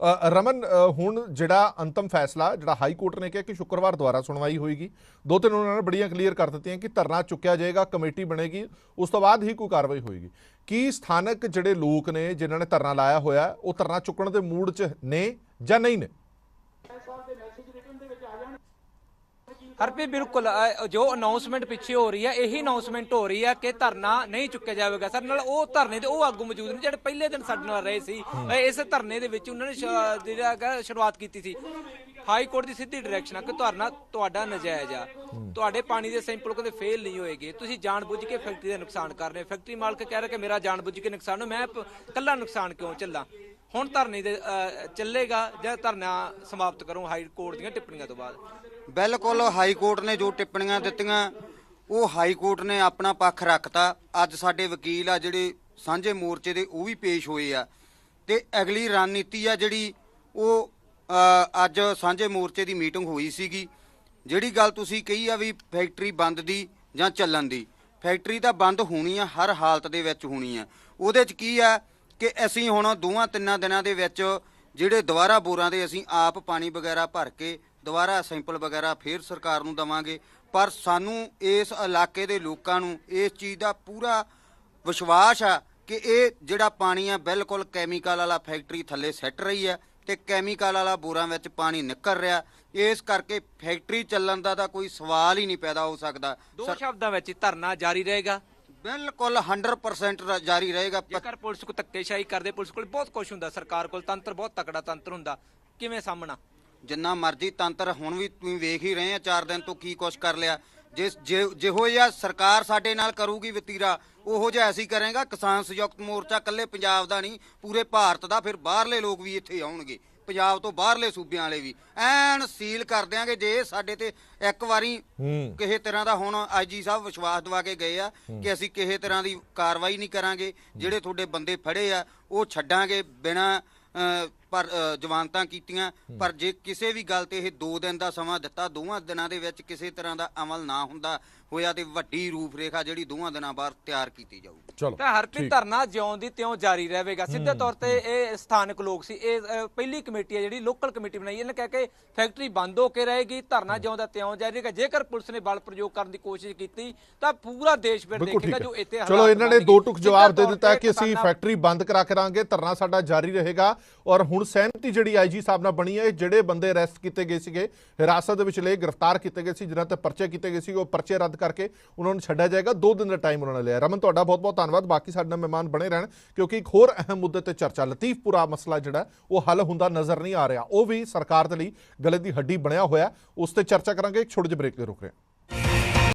ਰਮਨ, ਹੁਣ ਜਿਹੜਾ ਅੰਤਮ ਫੈਸਲਾ ਜਿਹੜਾ ਹਾਈ ਕੋਰਟ ਨੇ ਕਿਹਾ ਕਿ ਸ਼ੁੱਕਰਵਾਰ ਦੁਆਰਾ ਸੁਣਵਾਈ ਹੋਏਗੀ, 2-3 ਉਹਨਾਂ ਨੇ ਬੜੀਆਂ ਕਲੀਅਰ ਕਰ ਦਿੱਤੀਆਂ ਕਿ ਧਰਨਾ ਚੁੱਕਿਆ ਜਾਏਗਾ, ਕਮੇਟੀ ਬਣੇਗੀ, ਉਸ ਤੋਂ ਬਾਅਦ ਹੀ ਕੋਈ ਕਾਰਵਾਈ ਹੋਏਗੀ। ਕੀ ਸਥਾਨਕ ਜਿਹੜੇ ਲੋਕ ਨੇ ਜਿਨ੍ਹਾਂ ਨੇ ਧਰਨਾ ਲਾਇਆ ਹੋਇਆ ਉਹ ਧਰਨਾ ਚੁੱਕਣ ਦੇ ਮੂਡ 'ਚ ਨੇ ਜਾਂ ਨਹੀਂ ਨੇ? ਹਰਪ੍ਰੀਤ ਬਿਲਕੁਲ ਜੋ ਅਨਾਉਂਸਮੈਂਟ ਪਿੱਛੇ ਹੋ ਰਹੀ ਹੈ, ਇਹੀ ਅਨਾਉਂਸਮੈਂਟ ਹੋ ਰਹੀ ਹੈ ਕਿ ਧਰਨਾ ਨਹੀਂ ਚੁੱਕਿਆ ਜਾਵੇਗਾ। ਸਾਡੇ ਨਾਲ ਉਹ ਧਰਨੇ ਤੇ ਉਹ ਆਗੂ ਮੌਜੂਦ ਨੇ ਜਿਹੜੇ ਪਹਿਲੇ ਦਿਨ ਸਾਡੇ ਨਾਲ ਰਹੇ ਸੀ। ਇਸ ਧਰਨੇ ਦੇ ਵਿੱਚ ਉਹਨਾਂ ਨੇ ਜਿਹੜਾ ਸ਼ੁਰੂਆਤ ਕੀਤੀ ਸੀ, ਹਾਈ ਕੋਰਟ ਦੀ ਸਿੱਧੀ ਡਾਇਰੈਕਸ਼ਨ ਆ ਕਿ ਧਰਨਾ ਤੁਹਾਡਾ ਨਜਾਇਜ਼ ਆ, ਤੁਹਾਡੇ ਪਾਣੀ ਦੇ ਸੈਂਪਲ ਕਦੇ ਫੇਲ ਨਹੀਂ ਹੋਏਗੇ, ਤੁਸੀਂ ਜਾਣਬੁੱਝ ਕੇ ਫੈਕਟਰੀ ਦਾ ਨੁਕਸਾਨ ਕਰ ਰਹੇ ਹੋ। ਫੈਕਟਰੀ ਮਾਲਕ ਕਹਿ ਰਿਹਾ ਕਿ ਮੇਰਾ ਜਾਣਬੁੱਝ ਕੇ ਨੁਕਸਾਨ ਹੋ, ਮੈਂ ਕੱਲਾ ਨੁਕਸਾਨ ਕਿਉਂ ਚੱਲਾਂ। ਹੁਣ ਧਰਨੇ ਦੇ ਚੱਲੇਗਾ ਜਾਂ ਧਰਨਾ ਸਮਾਪਤ ਕਰੋ ਹਾਈ ਕੋਰਟ ਦੀਆਂ ਟਿੱਪਣੀਆਂ ਤੋਂ ਬਾਅਦ? ਬਿਲਕੁਲ, ਹਾਈ ਕੋਰਟ ਨੇ ਜੋ ਟਿੱਪਣੀਆਂ ਦਿੱਤੀਆਂ ਉਹ ਹਾਈ ਕੋਰਟ ਨੇ ਆਪਣਾ ਪੱਖ ਰੱਖਤਾ। ਅੱਜ ਸਾਡੇ ਵਕੀਲ ਆ ਜਿਹੜੇ ਸਾਂਝੇ ਮੋਰਚੇ ਦੇ ਉਹ ਵੀ ਪੇਸ਼ ਹੋਏ ਆ, ਤੇ ਅਗਲੀ ਰਣਨੀਤੀ ਆ ਜਿਹੜੀ ਉਹ ਅੱਜ ਸਾਂਝੇ ਮੋਰਚੇ ਦੀ ਮੀਟਿੰਗ ਹੋਈ ਸੀਗੀ। ਜਿਹੜੀ ਗੱਲ ਤੁਸੀਂ ਕਹੀ ਆ ਵੀ ਫੈਕਟਰੀ ਬੰਦ ਦੀ ਜਾਂ ਚੱਲਣ ਦੀ, ਫੈਕਟਰੀ ਤਾਂ ਬੰਦ ਹੋਣੀ ਆ, ਹਰ ਹਾਲਤ ਦੇ ਵਿੱਚ ਹੋਣੀ ਆ। ਉਹਦੇ 'ਚ ਕੀ ਆ ਕਿ ਅਸੀਂ ਹੁਣ 2-3 ਦਿਨਾਂ ਦੇ ਵਿੱਚ ਜਿਹੜੇ ਦੁਬਾਰਾ ਬੋਰਾਂ ਦੇ ਅਸੀਂ ਆਪ ਪਾਣੀ ਵਗੈਰਾ ਭਰ ਕੇ ਦੁਬਾਰਾ ਸੈਂਪਲ ਵਗੈਰਾ ਫੇਰ ਸਰਕਾਰ ਨੂੰ ਦੇਵਾਂਗੇ। ਪਰ ਸਾਨੂੰ ਇਸ ਇਲਾਕੇ ਦੇ ਲੋਕਾਂ ਨੂੰ ਇਸ ਚੀਜ਼ ਦਾ ਪੂਰਾ ਵਿਸ਼ਵਾਸ ਆ ਕਿ ਇਹ ਜਿਹੜਾ ਪਾਣੀ ਆ ਬਿਲਕੁਲ ਕੈਮੀਕਲ ਵਾਲਾ ਫੈਕਟਰੀ ਥੱਲੇ ਸਿੱਟ ਰਹੀ ਹੈ ਤੇ ਕੈਮੀਕਲ ਵਾਲਾ ਬੋਰਾਂ ਵਿੱਚ ਪਾਣੀ ਨਿਕਲ ਰਿਹਾ। ਇਸ ਕਰਕੇ ਫੈਕਟਰੀ ਚੱਲਣ ਦਾ ਤਾਂ ਕੋਈ ਸਵਾਲ ਹੀ ਨਹੀਂ ਪੈਦਾ ਹੋ ਸਕਦਾ। ਦੋ ਸ਼ਬਦਾਂ ਵਿੱਚ ਧਰਨਾ ਜਾਰੀ ਰਹੇਗਾ? ਬਿਲਕੁਲ 100% ਜਾਰੀ ਰਹੇਗਾ। ਜੇਕਰ ਪੁਲਿਸ ਕੋ ਧੱਕੇਸ਼ਾਹੀ ਕਰਦੇ, ਪੁਲਿਸ ਕੋਲ ਬਹੁਤ ਕੁਝ ਹੁੰਦਾ, ਸਰਕਾਰ ਕੋਲ ਤੰਤਰ ਬਹੁਤ ਤਕੜਾ ਤੰਤਰ ਹੁੰਦਾ, ਕਿਵੇਂ ਸਾਹਮਣਾ? ਜਿੰਨਾ ਮਰਜ਼ੀ ਤੰਤਰ, ਹੁਣ ਵੀ ਤੁਸੀਂ ਵੇਖ ਹੀ ਰਹੇ ਆ 4 ਦਿਨ ਤੋਂ ਕੀ ਕੁਛ ਕਰ ਲਿਆ। ਜਿਹੋ ਜਿਹਾ ਸਰਕਾਰ ਸਾਡੇ ਨਾਲ ਕਰੂਗੀ ਵਤੀਰਾ, ਉਹੋ ਜਿਹਾ ਅਸੀਂ ਕਰਾਂਗਾ। ਕਿਸਾਨ ਸੰਯੁਕਤ ਮੋਰਚਾ ਇਕੱਲੇ ਪੰਜਾਬ ਦਾ ਨਹੀਂ, ਪੂਰੇ ਭਾਰਤ ਦਾ। ਫਿਰ ਬਾਹਰਲੇ ਲੋਕ ਵੀ ਇੱਥੇ ਆਉਣਗੇ, ਪੰਜਾਬ ਤੋਂ ਬਾਹਰਲੇ ਸੂਬਿਆਂ ਵਾਲੇ ਵੀ ਐਨ ਸੀਲ ਕਰ ਦਿਆਂਗੇ ਜੇ ਸਾਡੇ ਤੇ ਇੱਕ ਵਾਰੀ ਕਿਸੇ ਤਰ੍ਹਾਂ ਦਾ। ਹੁਣ ਆਈਜੀ ਸਾਹਿਬ ਵਿਸ਼ਵਾਸ ਦਿਵਾ ਕੇ ਗਏ ਆ ਕਿ ਅਸੀਂ ਕਿਸੇ ਤਰ੍ਹਾਂ ਦੀ ਕਾਰਵਾਈ ਨਹੀਂ ਕਰਾਂਗੇ, ਜਿਹੜੇ ਤੁਹਾਡੇ ਬੰਦੇ ਫੜੇ ਆ ਉਹ ਛੱਡਾਂਗੇ ਬਿਨਾਂ ਪਰ ਜਵਾਨਤਾਂ ਕੀਤੀਆਂ, ਪਰ ਜੇ ਕਿਸੇ ਵੀ ਗੱਲ ਤੇ ਇਹ 2 ਦਿਨ ਦਾ ਸਮਾਂ ਦਿੱਤਾ, 2 ਦਿਨਾਂ ਦੇ ਵਿੱਚ ਕਿਸੇ ਤਰ੍ਹਾਂ ਦਾ ਅਮਲ ਨਾ ਹੁੰਦਾ ਹੋਇਆ ਤੇ ਵੱਡੀ ਰੂਪ ਰੇਖਾ ਜਿਹੜੀ 2 ਦਿਨਾਂ ਬਾਅਦ ਤਿਆਰ ਕੀਤੀ ਜਾਊਗੀ। ਚਲੋ ਤਾਂ ਹਰਪ੍ਰੀਤ ਧਰਨਾ ਜਿਉਂ ਦੀ ਤਿਉਂ ਜਾਰੀ ਰਹੇਗਾ। ਸਿੱਧੇ ਤੌਰ ਤੇ ਇਹ ਸਥਾਨਕ ਲੋਕ ਸੀ, ਇਹ ਪਹਿਲੀ ਕਮੇਟੀ ਹੈ ਜਿਹੜੀ ਲੋਕਲ ਕਮੇਟੀ ਬਣਾਈ, ਇਹਨੇ ਕਹਿ ਕੇ ਫੈਕਟਰੀ ਬੰਦ ਹੋ ਕੇ ਰਹੇਗੀ, ਧਰਨਾ ਜਿਉਂ ਦਾ ਤਿਉਂ ਜਾਰੀ ਰਹੇਗਾ। ਜੇਕਰ ਪੁਲਿਸ ਨੇ ਬਲ ਪ੍ਰਯੋਗ ਕਰਨ ਦੀ ਕੋਸ਼ਿਸ਼ ਕੀਤੀ ਤਾਂ ਪੂਰਾ ਦੇਸ਼ ਫਿਰ ਦੇਖੇਗਾ ਜੋ ਇੱਥੇ ਚਲੋ ਇਹਨਾਂ ਨੇ 2 ਟੁਕ ਜਵਾਬ ਦੇ ਦਿੱਤਾ ਕਿ ਅਸੀਂ ਫੈਕਟਰੀ ਬੰਦ ਕਰਾ ਕੇ ਰਾਂਗੇ, ਧਰਨਾ ਸਾਡਾ ਜਾਰੀ ਰਹੇਗਾ। ਔਰ ਹੁਣ ਸਹਿਮਤੀ ਜਿਹੜੀ ਆਈਜੀ ਸਾਹਿਬ ਨਾਲ ਬਣੀ ਹੈ, ਜਿਹੜੇ ਬੰਦੇ ਅਰੈਸਟ ਕੀਤੇ ਗਏ ਸੀਗੇ, ਹਿਰਾਸਤ ਦੇ ਵਿੱਚ ਲਏ, ਗ੍ਰਿਫਤਾਰ ਕੀਤੇ ਗਏ ਸੀ, ਜਿਨ੍ਹਾਂ ਤੇ ਪਰਚੇ ਕੀਤੇ ਗਏ ਸੀ, ਉਹ ਪਰਚੇ ਰੱਦ ਕਰਕੇ ਉਹਨਾਂ ਨੂੰ ਛੱਡਿਆ ਜਾਏਗਾ। 2 ਦਿਨ ਦਾ ਟਾਈਮ ਉਹਨਾਂ ਨੇ ਲਿਆ। ਰਮਨ ਤੁਹਾਡਾ ਬਹੁਤ ਬਹੁਤ ਧੰਨਵਾਦ। ਬਾਕੀ ਸਾਡੇ ਨਾਲ ਮਹਿਮਾਨ ਬਣੇ ਰਹਿਣ ਕਿਉਂਕਿ ਇੱਕ ਹੋਰ ਅਹਿਮ ਮੁੱਦੇ ਤੇ ਚਰਚਾ, ਲਤੀਫਪੁਰਾ ਮਸਲਾ ਜਿਹੜਾ ਉਹ ਹੱਲ ਹੁੰਦਾ ਨਜ਼ਰ ਨਹੀਂ ਆ ਰਿਹਾ, ਉਹ ਵੀ ਸਰਕਾਰ ਦੇ ਲਈ ਗਲੇ ਦੀ ਹੱਡੀ ਬਣਿਆ ਹੋਇਆ, ਉਸ ਤੇ ਚਰਚਾ ਕਰਾਂਗੇ। ਇੱਕ ਛੋਟੇ ਜਿਹੇ ਬ੍ਰੇਕ ਤੇ ਰੁਕ ਰਹੇ ਹਾਂ।